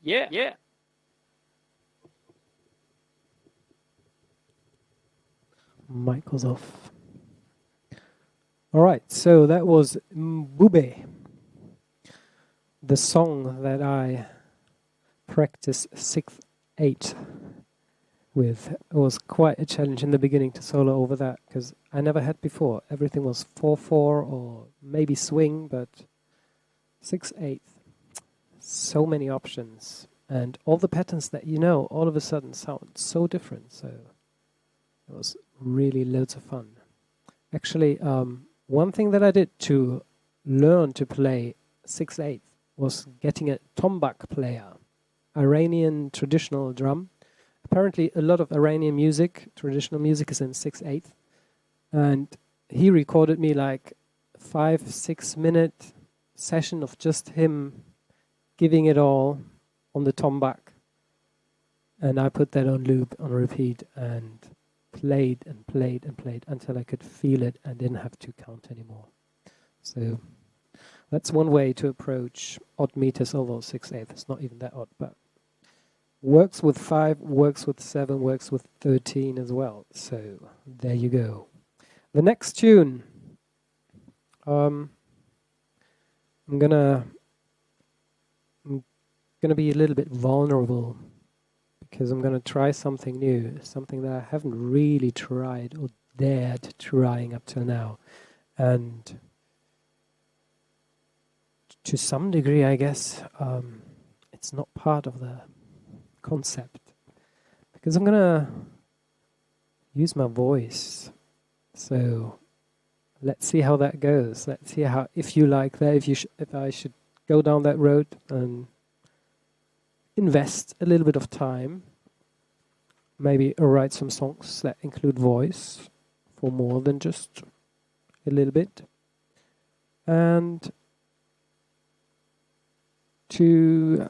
Yeah, yeah. Mic was off. All right, so that was Mbube, the song that I practiced 6th, 8th with. It was quite a challenge in the beginning to solo over that because I never had before. Everything was 4/4 or maybe swing, but 6/8, so many options, and all the patterns that you know all of a sudden sound so different. So it was really loads of fun. Actually, one thing that I did to learn to play 6/8 was getting a tombak player, Iranian traditional drum. Apparently a lot of Iranian music, traditional music, is in 6/8, and he recorded me like 5-6 minute session of just him giving it all on the tombak, and I put that on loop, on repeat, and played and played and played until I could feel it and didn't have to count anymore. So that's one way to approach odd meters, although 6/8 is not even that odd, but works with 5, works with 7, works with 13 as well. So there you go. The next tune, I'm gonna be a little bit vulnerable because I'm gonna try something new, something that I haven't really tried or dared trying up till now, and to some degree, I guess, it's not part of the concept, because I'm gonna use my voice. So let's see how that goes. Let's see how, if you like that, if I should go down that road and invest a little bit of time, maybe write some songs that include voice for more than just a little bit, and to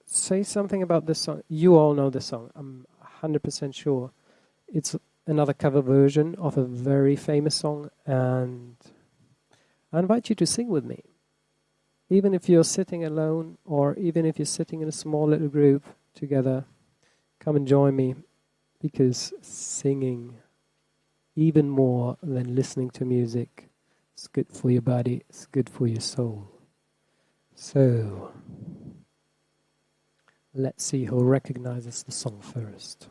say something about this song. You all know this song, I'm 100% sure. It's another cover version of a very famous song, and I invite you to sing with me. Even if you're sitting alone, or even if you're sitting in a small little group together, come and join me, because singing, even more than listening to music, is good for your body, it's good for your soul. So let's see who recognizes the song first.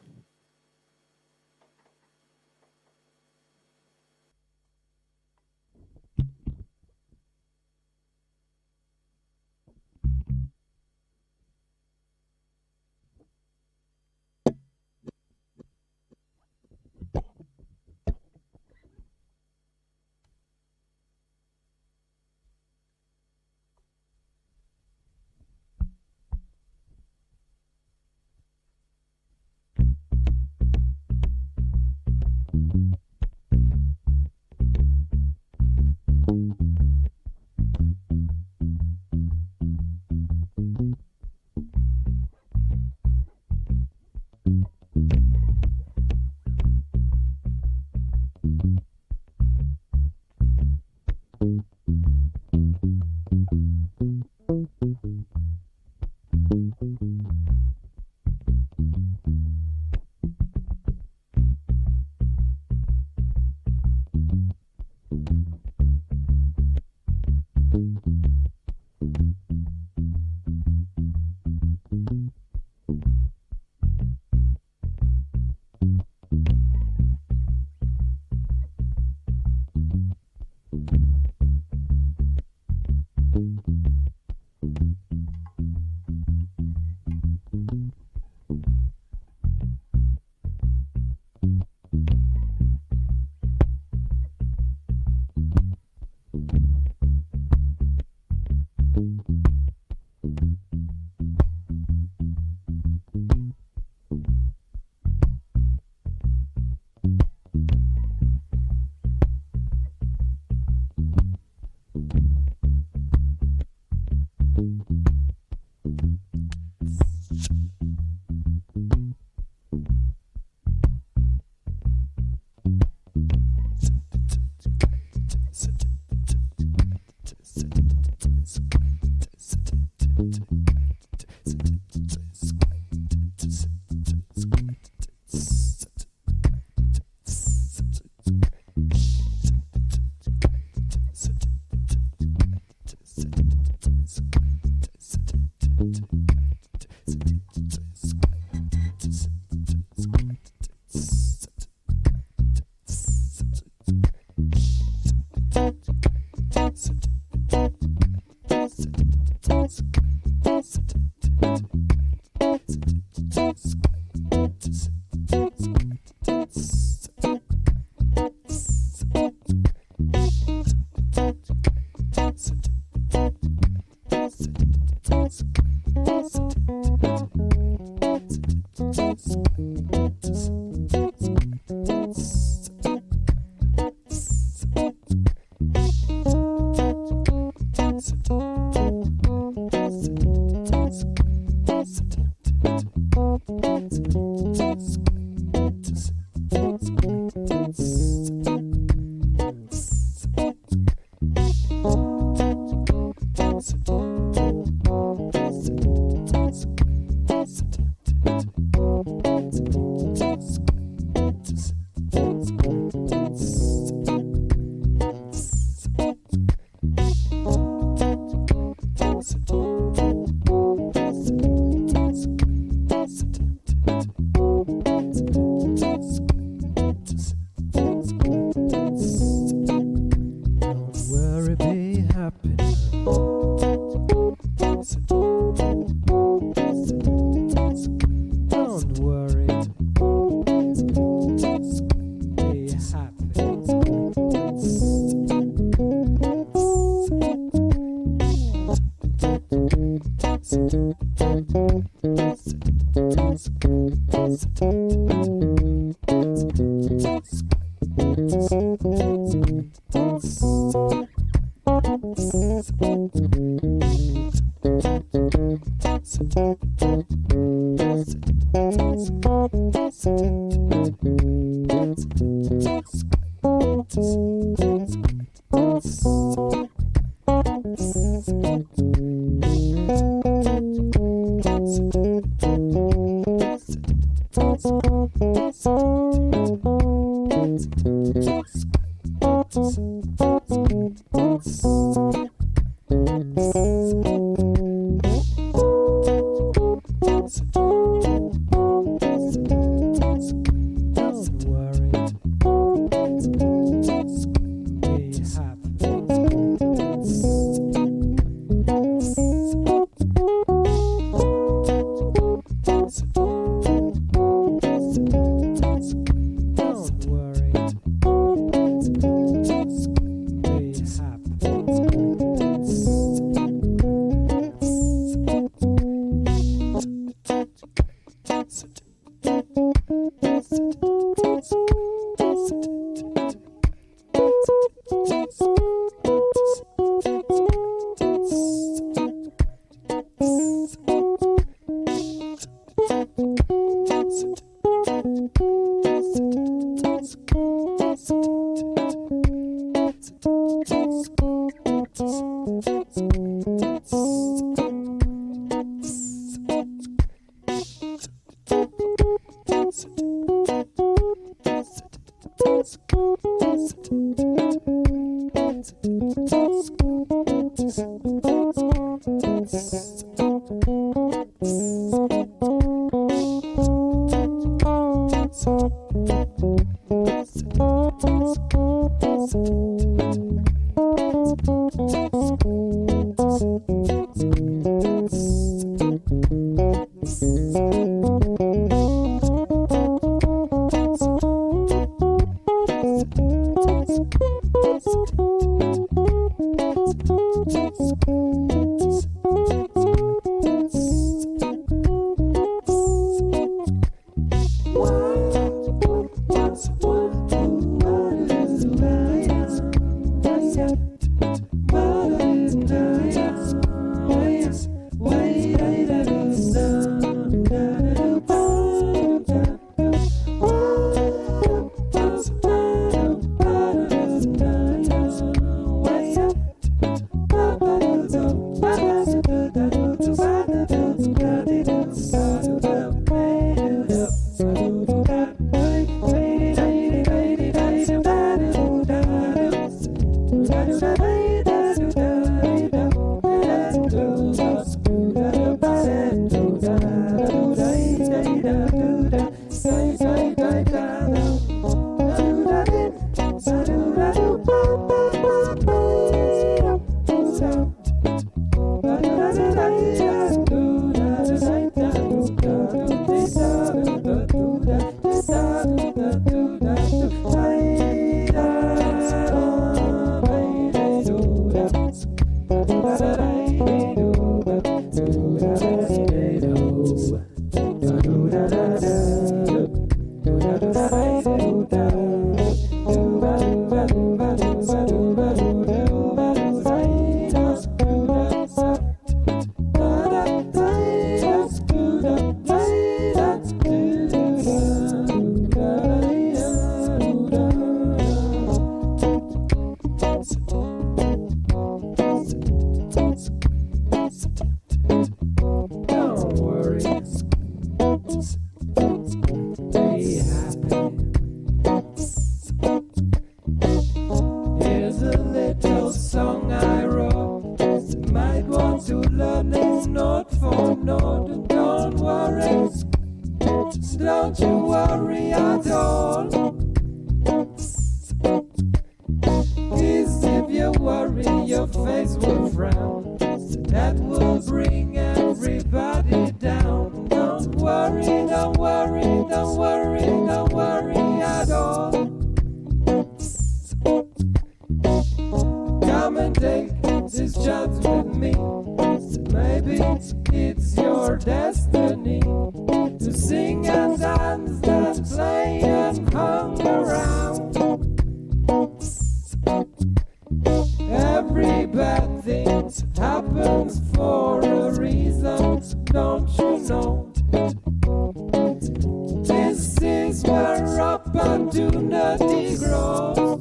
melody grows.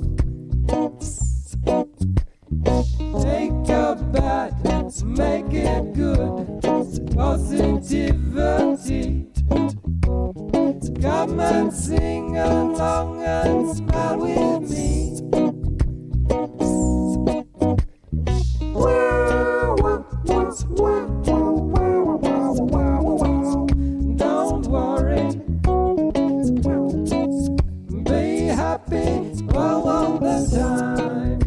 Take a bad, make it good. Positivity. Come and sing along and smile with me. Don't worry, be happy all the time.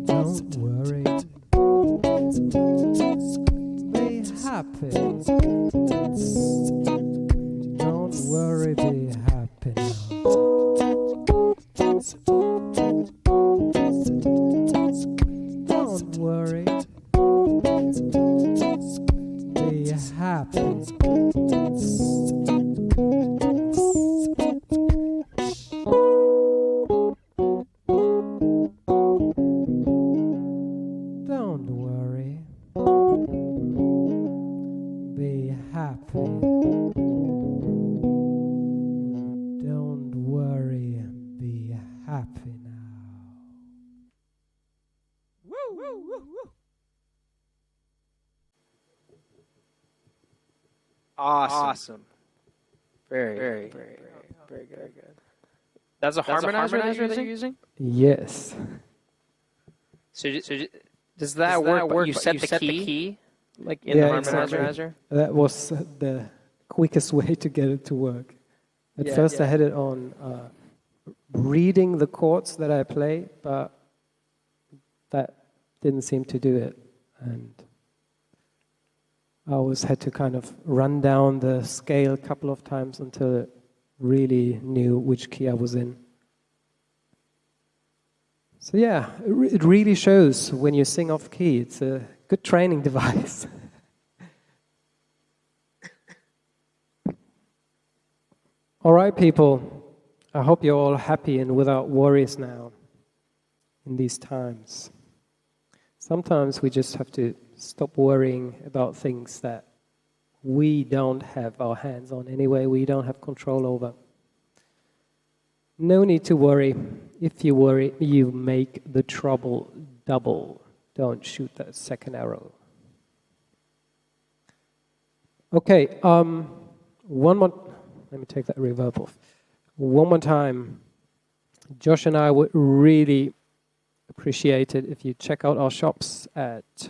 Don't worry, be happy. Don't worry, be happy now. Don't worry, be happy. Don't worry, be happy. Don't worry, be happy now. Woo, woo, woo, woo. Awesome. Very good. That's a harmonizer that you're using? Yes. So does that work? You set the key like in the harmonizer? Exactly. That was the quickest way to get it to work. At first I had it on reading the chords that I play, but that didn't seem to do it. And I always had to kind of run down the scale a couple of times until it really knew which key I was in. So yeah, it really shows when you sing off key. It's a good training device. All right, people. I hope you're all happy and without worries now in these times. Sometimes we just have to stop worrying about things that we don't have our hands on anyway, we don't have control over. No need to worry. If you worry, you make the trouble double. Don't shoot that second arrow. Okay, one more. Let me take that reverb off. One more time. Josh and I would really appreciate it if you check out our shops at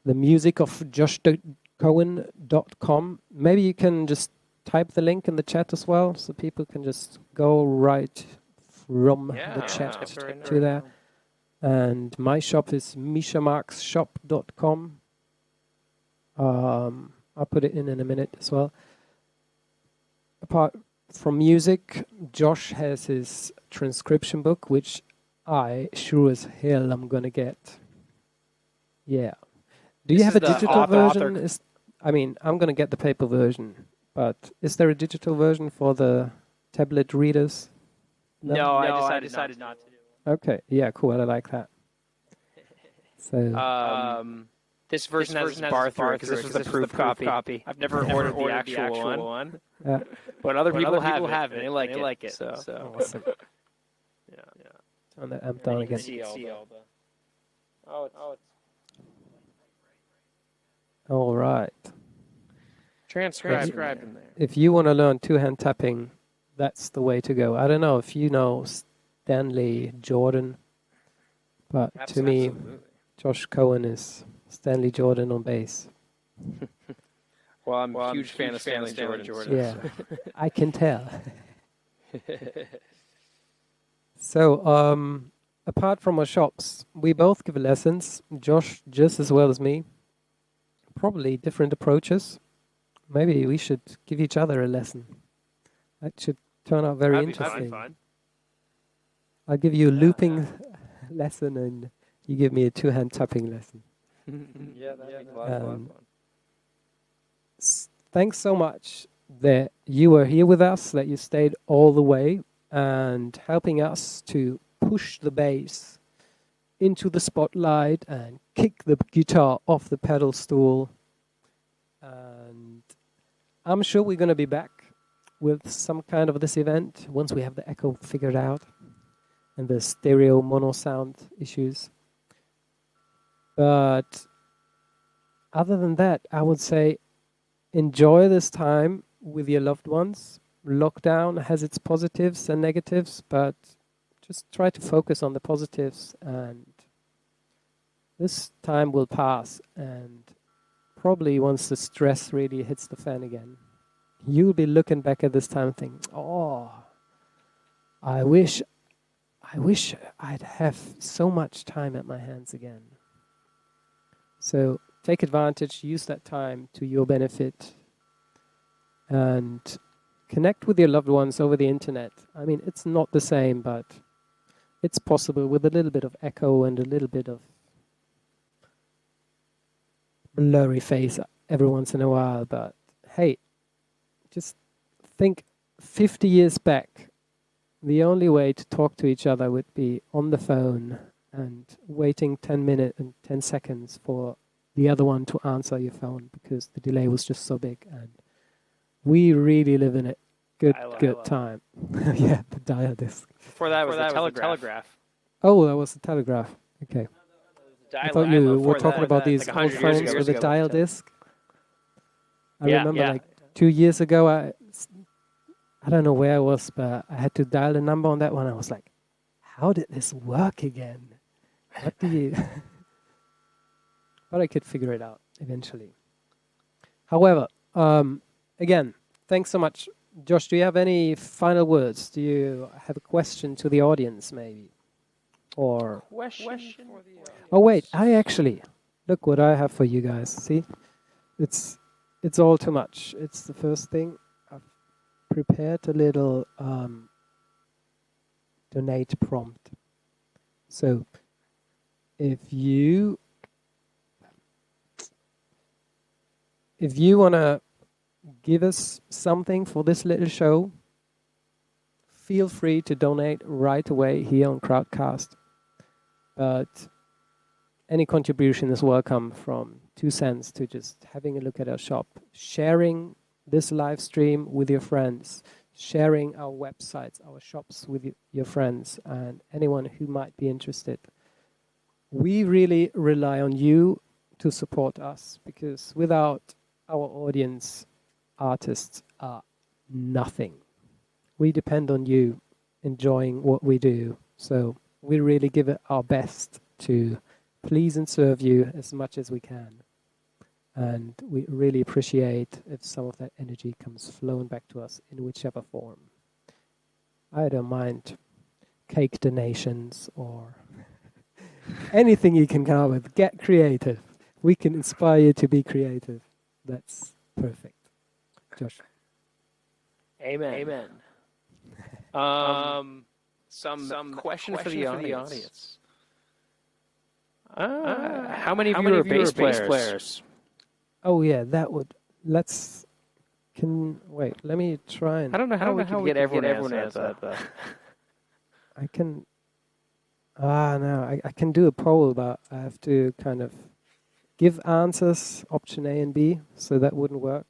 themusicofjoshcohen.com. Maybe you can just type the link in the chat as well, so people can just go right from the chat to there. And my shop is mischamarksshop.com. I'll put it in a minute as well. Apart from music, Josh has his transcription book, which I sure as hell am gonna get. Yeah. Do you have a digital version? I'm gonna get the paper version, but is there a digital version for the tablet readers? No, I decided not to do it. Okay, yeah, cool. I like that. So this version has bar through because this was the proof copy. I've never ordered the actual one. But other people have it, and they like it. So. Awesome. Turn that amp down again. All right. Transcribed in there. If you want to learn two-hand tapping, that's the way to go. I don't know if you know Stanley Jordan, but to me, Josh Cohen is Stanley Jordan on bass. Well, I'm a huge fan of Stanley Jordan. Yeah, I can tell. So, apart from our shops, we both give lessons. Josh just as well as me. probably different approaches. Maybe we should give each other a lesson. That should turn out very interesting. That'd be fun. I'll give you a looping lesson and you give me a two-hand tapping lesson. That'd be fun. Thanks so much that you were here with us, that you stayed all the way and helping us to push the bass into the spotlight and kick the guitar off the pedal stool. And I'm sure we're going to be back with some kind of this event once we have the echo figured out and the stereo mono sound issues. But other than that, I would say enjoy this time with your loved ones. Lockdown has its positives and negatives, but just try to focus on the positives, and this time will pass. And probably once the stress really hits the fan again, you'll be looking back at this time thinking, oh, I wish I'd have so much time at my hands again. So take advantage, use that time to your benefit, and connect with your loved ones over the internet. I mean, it's not the same, but it's possible with a little bit of echo and a little bit of blurry face every once in a while. But hey, just think 50 years back, the only way to talk to each other would be on the phone and waiting 10 minutes and 10 seconds for the other one to answer your phone because the delay was just so big. And we really live in a good time. Yeah, the dial disc. Before that was the telegraph. Oh, that was the telegraph. Okay. I thought you were talking about these old phones with a dial disc. I remember like 2 years ago, I don't know where I was, but I had to dial a number on that one. I was like, how did this work again? What do you... But I could figure it out eventually. However, again, thanks so much. Josh, do you have any final words? Do you have a question to the audience, maybe? Or... Question for the audience. Oh, wait, I actually... Look what I have for you guys. See? It's all too much. It's the first thing. I've prepared a little donate prompt. So, if you want to give us something for this little show, feel free to donate right away here on Crowdcast. But any contribution is welcome, from 2 cents to just having a look at our shop, sharing this live stream with your friends, sharing our websites, our shops with your friends, and anyone who might be interested. We really rely on you to support us, because without our audience, artists are nothing. We depend on you enjoying what we do. So we really give it our best to please and serve you as much as we can. And we really appreciate if some of that energy comes flowing back to us in whichever form. I don't mind cake donations or anything you can come up with. Get creative. We can inspire you to be creative. That's perfect. Josh. Amen. Some question for the audience. How many of you are bass players? Oh yeah, that would. Let me try and. I don't know how we can get everyone answer that. I can. No, I can do a poll, but I have to kind of give answers, option A and B, so that wouldn't work.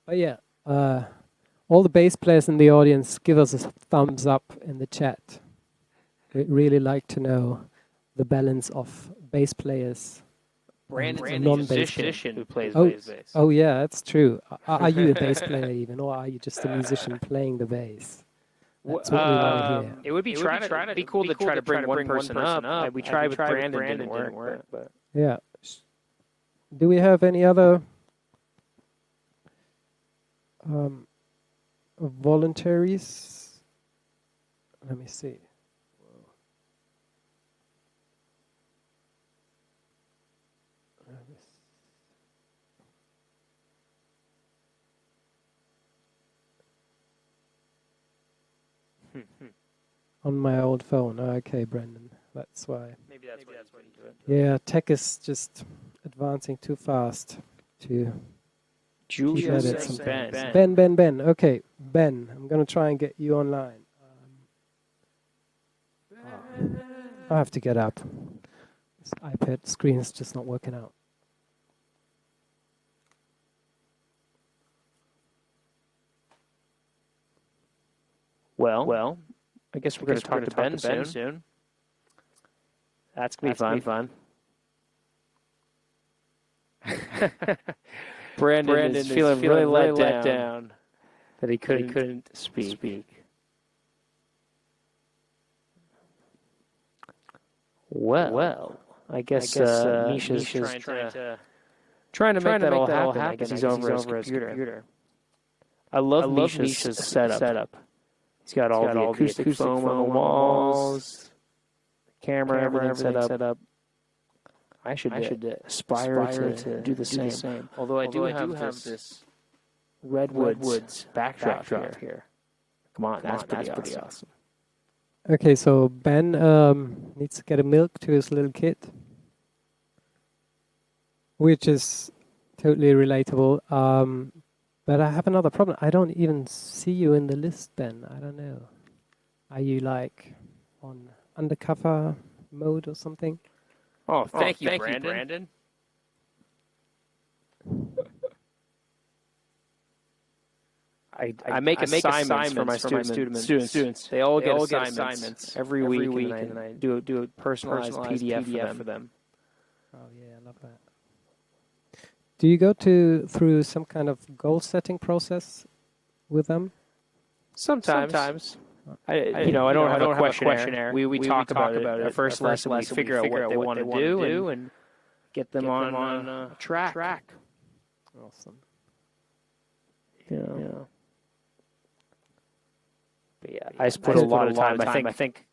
But yeah, all the bass players in the audience, give us a thumbs up in the chat. We'd really like to know the balance of bass players. Brandon's a musician who plays bass. Oh yeah, that's true. Are you a bass player even, or are you just a musician playing the bass? That's what we want to hear. It would be cool to try to bring one person up. We tried with Brandon, didn't work. But. Yeah. Do we have any other voluntaries? Let me see. on my old phone. Okay, Brendan, that's why. Maybe that's what you do it. Yeah, tech is just advancing too fast to Julia keep at it. says Ben. Okay, Ben, I'm gonna try and get you online. I have to get up. This iPad screen is just not working out. Well, I guess we're going to talk to Ben soon. That's going to be fun. Brandon is feeling really let down that he couldn't speak. Well, I guess Mischa's trying to make that all happen. I guess he's over his computer. I love Mischa's setup. He's got all the acoustic foam on the walls, camera, everything set up. I should aspire to do the same. Although I do have this redwoods backdrop here. Come on, that's pretty awesome. Okay, so Ben needs to get a milk to his little kid, which is totally relatable. But I have another problem. I don't even see you in the list, Ben. I don't know. Are you like on undercover mode or something? Oh, thank you, Brandon. I make assignments for my students. They all get assignments every week, and I do a personalized PDF for them. Oh yeah, I love that. Do you go through some kind of goal setting process with them? Sometimes. I don't have a questionnaire. We talk about it. Our first lesson, we figure out what they want to do and get them on a track. Awesome. Yeah. But yeah, I just put a lot of time. I think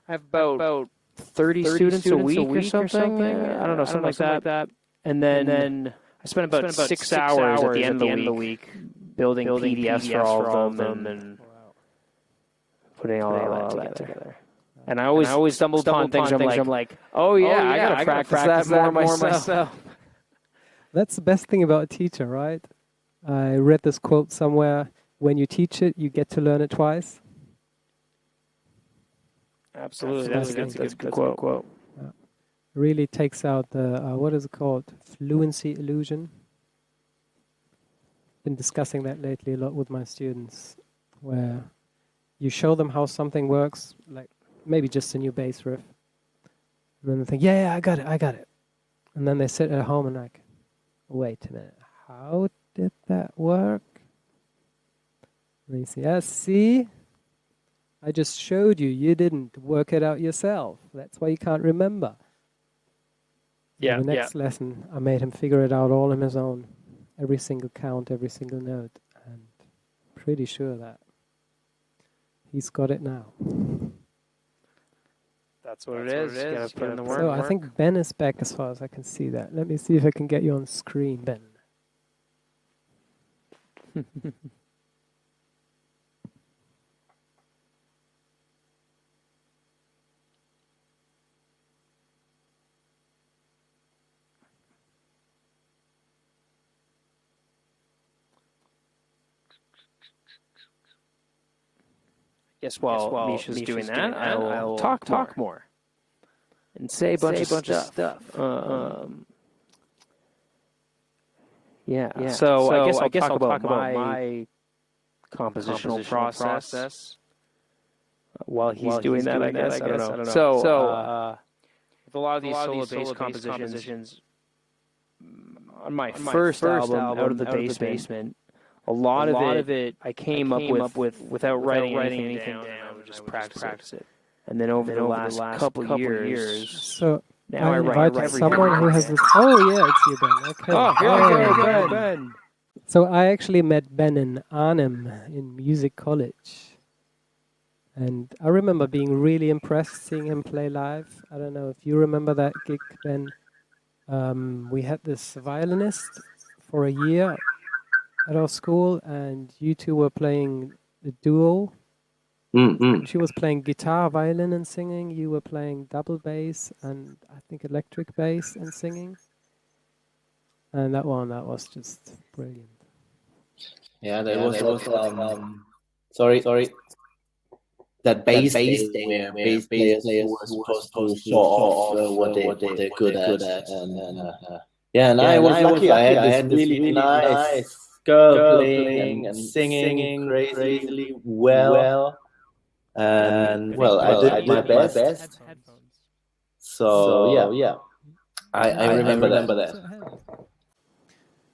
I have about 30 students a week or something. I don't know, something like that. And then I spent about 6 hours at the end of the week building PDFs for all of them and putting all that together. And I always stumble upon things. I'm like, oh yeah, I gotta practice that more myself. That's the best thing about a teacher, right? I read this quote somewhere: "When you teach it, you get to learn it twice." Absolutely, that's a good quote. Really takes out the what is it called? Fluency illusion. Been discussing that lately a lot with my students, where you show them how something works, like maybe just a new bass riff, and then they think, yeah, I got it, and then they sit at home and like, wait a minute, how did that work? And you say, see, I just showed you. You didn't work it out yourself. That's why you can't remember. Yeah. The next lesson, I made him figure it out all on his own, every single count, every single note, and pretty sure that he's got it now. That's what it is. You gotta put in the work. So I think Ben is back as far as I can see that. Let me see if I can get you on screen, Ben. Guess while Mischa's doing that, I'll talk more and say a bunch of stuff. Yeah. So I guess I'll talk about my compositional process while he's doing that. I guess I don't know. So with a lot of these solo bass compositions, on my first album, Out of the Basement. A lot of it I came up with without writing anything down. I would just practice it. And then over the last couple years, so now I invite write someone who has this. Oh yeah, it's you, Ben. Okay. Oh, here we go, Ben. So I actually met Ben in NAMM in music college, and I remember being really impressed seeing him play live. I don't know if you remember that gig, Ben. We had this violinist for a year at our school, and you two were playing the duo. She was playing guitar, violin, and singing. You were playing double bass and I think electric bass and singing. And that was just brilliant. Yeah, that was sorry. That bass day where bass players were supposed to show off what they're good at. And I was lucky. I had this really nice girl playing and singing crazily well. And well, I did my best. So yeah, I remember that.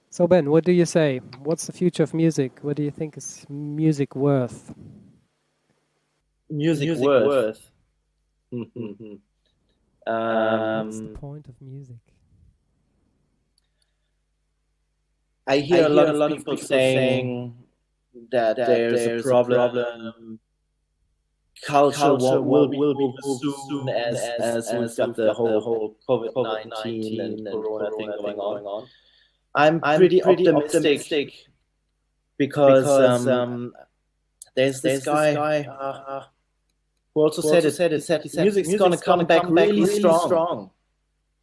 So Ben, what do you say? What's the future of music? What do you think is music worth? Music worth. What's the point of music? I hear a lot of people saying that there's a problem. Culture will be over soon as we've got the whole COVID-19 and Corona thing going on. I'm pretty optimistic because there's this guy who also said music's gonna come back really strong.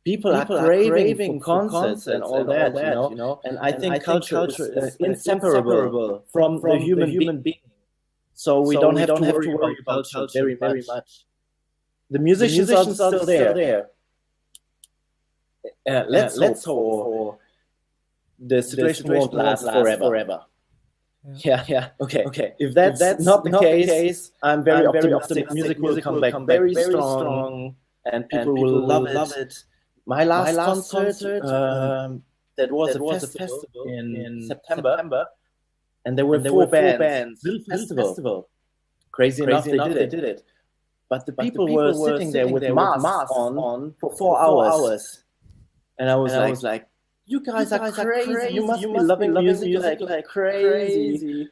People are craving concerts and all that, you know. And I think culture is inseparable from the human being. So we don't have to worry about culture very much. The musicians are still there. Let's hope the situation won't last forever. Yeah. Okay. If that's not the case, I'm very optimistic. Music will come back very strong, and people will love it. My last concert, that was a festival in September, and there were four bands. Little festival. Crazy enough, they did it. But the people were sitting there with masks on for 4 hours, and I was like, you guys are crazy. You must be loving music like crazy.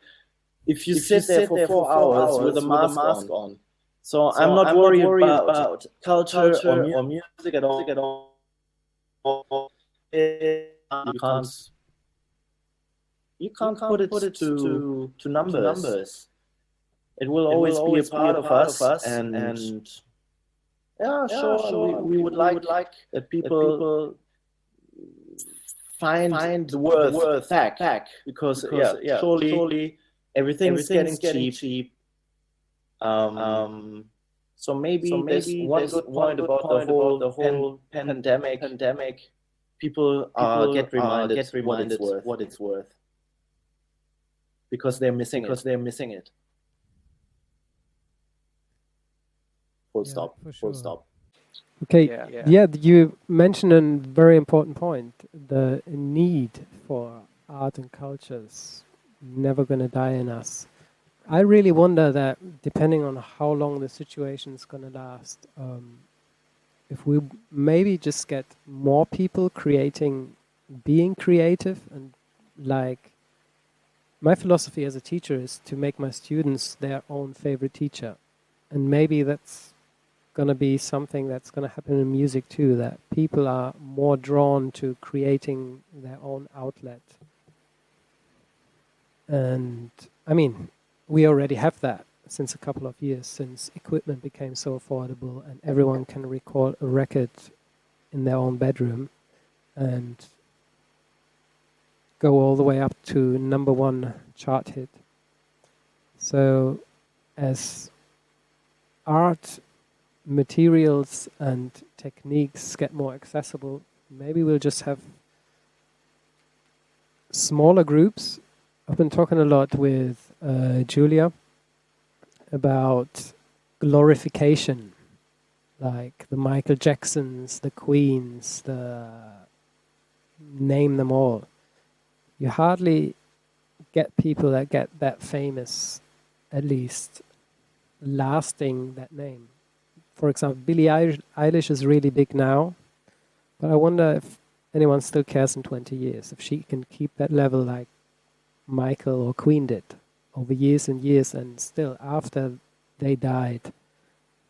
If you sit there for 4 hours with a mask on. So I'm not worried about culture or music at all. You can't put it to numbers. It will always be a part of us, and yeah, sure. We would like that people find the worth back because surely everything's getting cheap. So maybe there's one good point about the whole pandemic. People get reminded what it's worth because they're missing it. Full stop. Okay, yeah, you mentioned a very important point. The need for art and cultures never going to die in us. I really wonder that depending on how long the situation is going to last, if we maybe just get more people being creative, and like my philosophy as a teacher is to make my students their own favorite teacher. And maybe that's going to be something that's going to happen in music too, that people are more drawn to creating their own outlet. And I mean, we already have that since a couple of years, since equipment became so affordable and everyone can record a record in their own bedroom and go all the way up to #1 chart hit. So as art materials and techniques get more accessible, maybe we'll just have smaller groups. I've been talking a lot with Julia about glorification, like the Michael Jacksons, the Queens, name them all. You hardly get people that get that famous, at least lasting that name. For example, Billie Eilish is really big now, but I wonder if anyone still cares in 20 years, if she can keep that level like Michael or Queen did over years and years, and still after they died,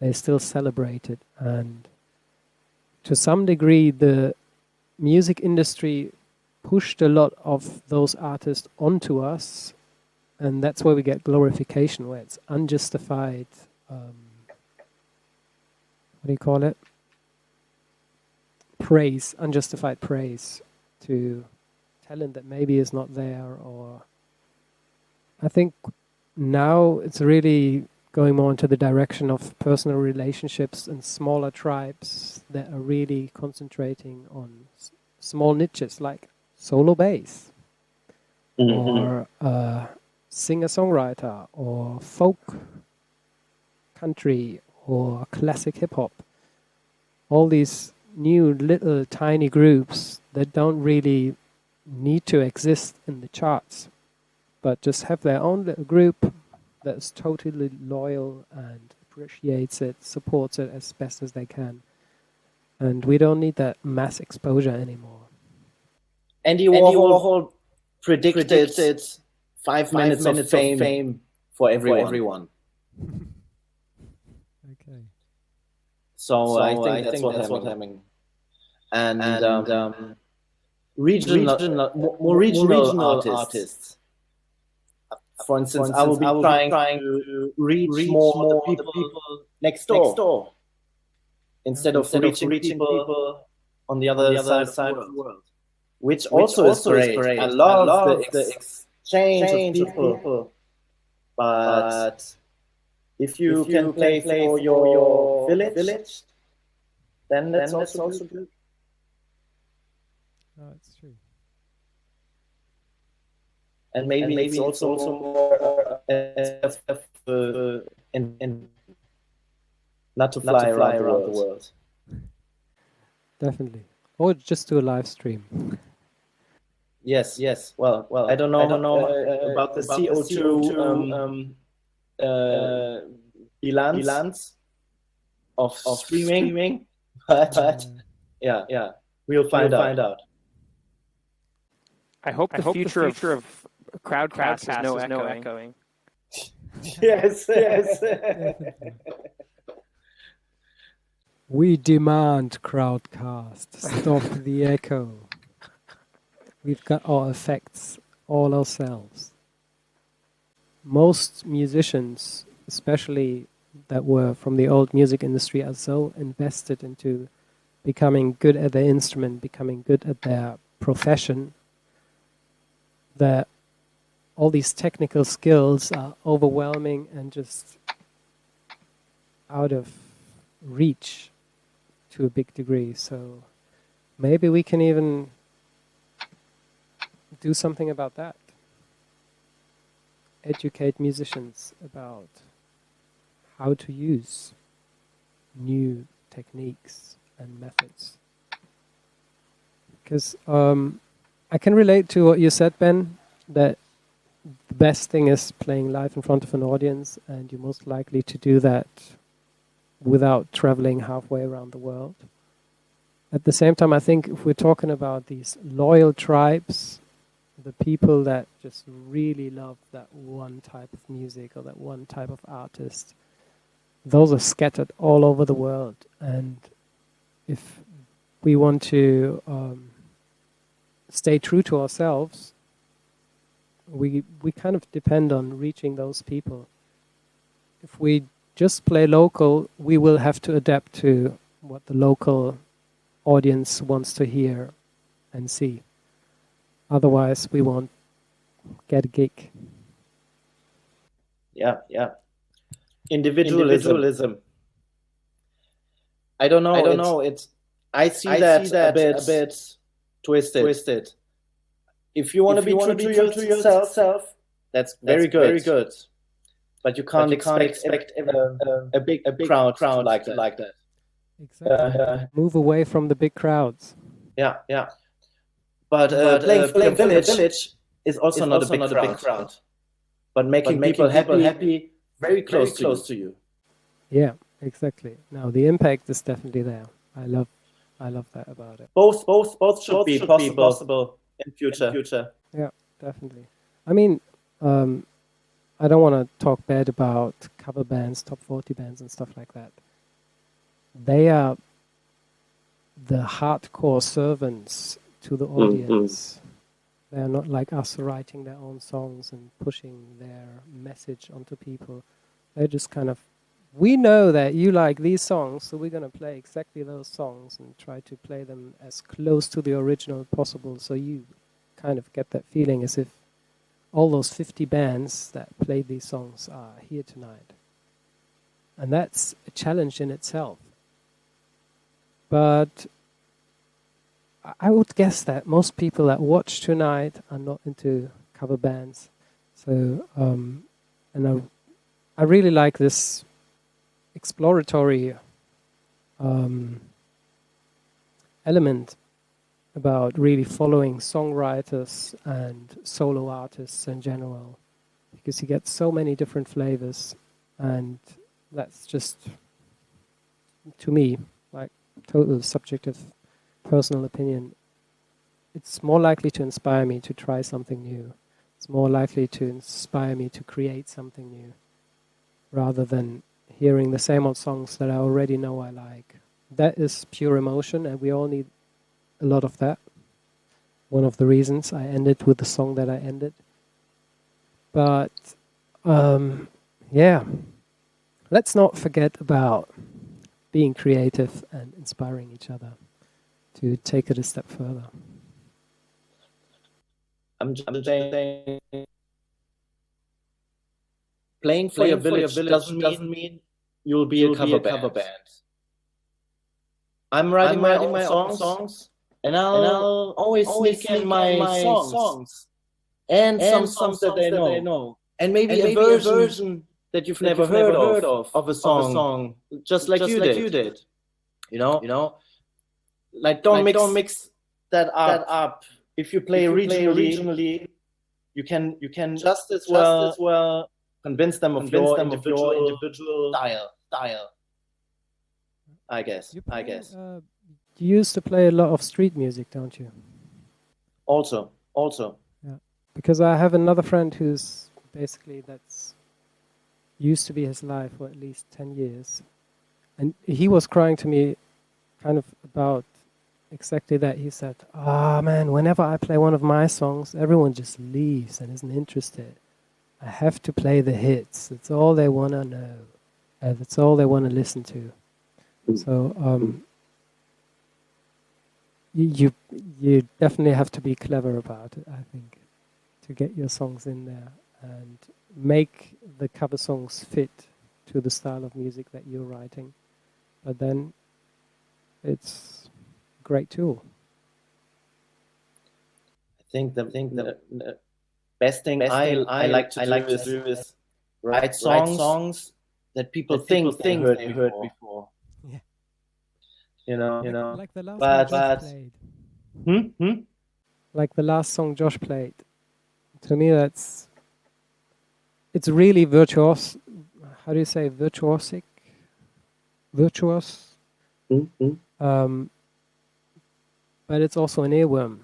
they still celebrated. And to some degree, the music industry pushed a lot of those artists onto us And that's where we get glorification, where it's unjustified, what do you call it? Praise, unjustified praise to talent that maybe is not there. Or I think now it's really going more into the direction of personal relationships and smaller tribes that are really concentrating on small niches like solo bass, or singer-songwriter, or folk country, or classic hip-hop. All these new little tiny groups that don't really need to exist in the charts, but just have their own little group that's totally loyal and appreciates it, supports it as best as they can. And we don't need that mass exposure anymore. Andy Warhol predicted 5 minutes of fame for everyone. Okay. So I think that's what's happening. And more regional artists. For instance, I will be trying to reach more the people next door instead of reaching people on the other side of the world, which also is great. I love the exchange of people, but if you can play for your village, then that's also good. No, it's true. And maybe it's also more not to fly around the world. Definitely. Or just do a live stream. Yes. Well. I don't know about the CO2 balance of streaming, but yeah, we'll find out. I hope the future of Crowdcast is no echoing. Yes. We demand Crowdcast. Stop the echo. We've got our effects all ourselves. Most musicians, especially that were from the old music industry, are so invested into becoming good at their instrument, becoming good at their profession, that all these technical skills are overwhelming and just out of reach to a big degree. So maybe we can even do something about that. Educate musicians about how to use new techniques and methods. Because I can relate to what you said, Ben, that the best thing is playing live in front of an audience, and you're most likely to do that without traveling halfway around the world. At the same time, I think if we're talking about these loyal tribes, the people that just really love that one type of music or that one type of artist, those are scattered all over the world. And if we want to stay true to ourselves, we kind of depend on reaching those people. If we just play local, we will have to adapt to what the local audience wants to hear and see. Otherwise, we won't get a gig. Yeah. Individualism. I don't know. I see that a bit twisted. If you want to be true to yourself, that's very good. But you can't expect a big crowd like that. Exactly. Move away from the big crowds. Yeah. But playing village is also not a big crowd. But making people happy, very close to you. Yeah, exactly. No, the impact is definitely there. I love that about it. Both should be possible in future. Yeah, definitely. I mean, I don't want to talk bad about cover bands, top 40 bands and stuff like that. They are the hardcore servants to the audience. They're not like us writing their own songs and pushing their message onto people. They're just kind of, we know that you like these songs, so we're going to play exactly those songs and try to play them as close to the original possible, so you kind of get that feeling as if all those 50 bands that played these songs are here tonight. And that's a challenge in itself. But I would guess that most people that watch tonight are not into cover bands. So, and I really like this exploratory element about really following songwriters and solo artists in general, because you get so many different flavors, and that's just, to me, like total subjective personal opinion. It's more likely to inspire me to try something new. It's more likely to inspire me to create something new, rather than hearing the same old songs that I already know I like. That is pure emotion, and we all need a lot of that. One of the reasons I ended with the song that I ended. But, yeah, let's not forget about being creative and inspiring each other to take it a step further. I'm just saying, playing for your village doesn't mean you'll be a cover band. I'm writing my own songs, and I'll always sneak in my songs and some songs that they know, and maybe a version that you've never heard of a song, just like you did. You know, like don't mix that up. If you play regionally, you can just as well convince them of your individual style. I guess. You used to play a lot of street music, don't you? Also. Yeah. Because I have another friend who's basically, that's used to be his life for at least 10 years. And he was crying to me kind of about exactly that. He said, man, whenever I play one of my songs, everyone just leaves and isn't interested. I have to play the hits. That's all they want to know. That's all they want to listen to. So you definitely have to be clever about it, I think, to get your songs in there and make the cover songs fit to the style of music that you're writing. But then it's a great tool. I think the best thing I like to do is write songs that people think they heard before. Yeah. You know. Like the last song Josh played. Like the last song Josh played. To me, it's really virtuous. How do you say virtuosic? Virtuous. But it's also an earworm.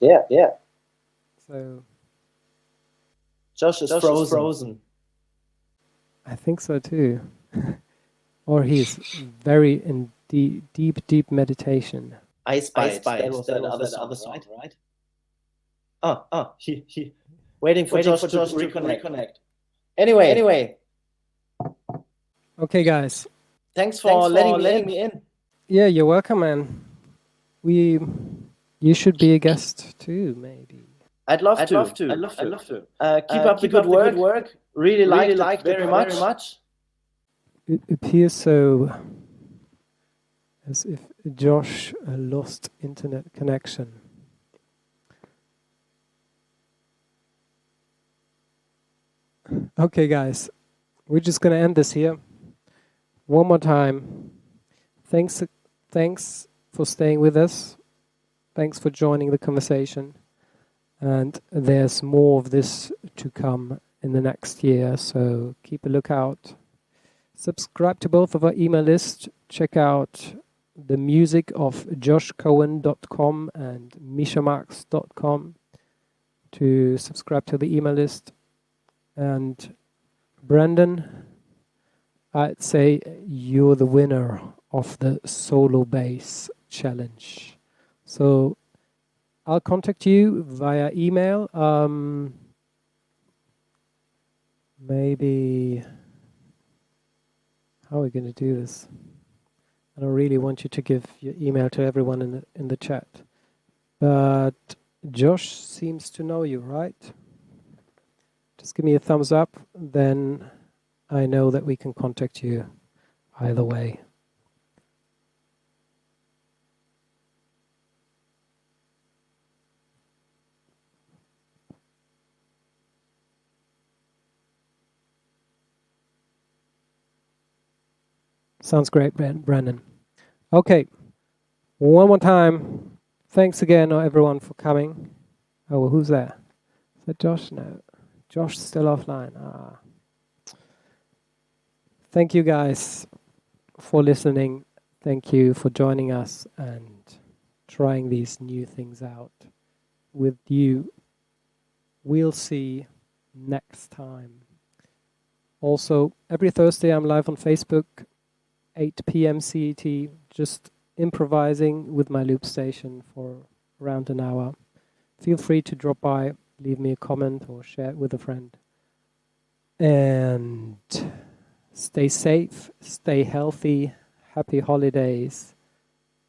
Yeah. So Josh is frozen. I think so too. Or he's very in deep meditation. Ice Bite. That was the other side, right? Oh, he waiting for Josh to reconnect. Anyway. Okay, guys. Thanks for letting me in. Yeah, you're welcome, man. You should be a guest too, maybe. I'd love to. Keep up the good work. Really like it very much. It appears so as if Josh lost internet connection. Okay, guys, we're just gonna end this here. One more time. Thanks for staying with us. Thanks for joining the conversation. And there's more of this to come in the next year, so keep a lookout. Subscribe to both of our email lists. Check out the music of joshcohen.com and mischamarcks.com to subscribe to the email list. And Brandon, I'd say you're the winner of the Solo Bass Challenge. So I'll contact you via email. Maybe, how are we going to do this? I don't really want you to give your email to everyone in the chat. But Josh seems to know you, right? Just give me a thumbs up, then I know that we can contact you either way. Sounds great, Brandon. Okay, one more time. Thanks again, everyone, for coming. Oh, well, who's there? Is that Josh? No. Josh's still offline. Ah. Thank you, guys, for listening. Thank you for joining us and trying these new things out with you. We'll see next time. Also, every Thursday I'm live on Facebook, 8 p.m. CET, just improvising with my loop station for around an hour. Feel free to drop by, leave me a comment or share it with a friend. And stay safe, stay healthy, happy holidays,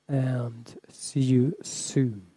and see you soon.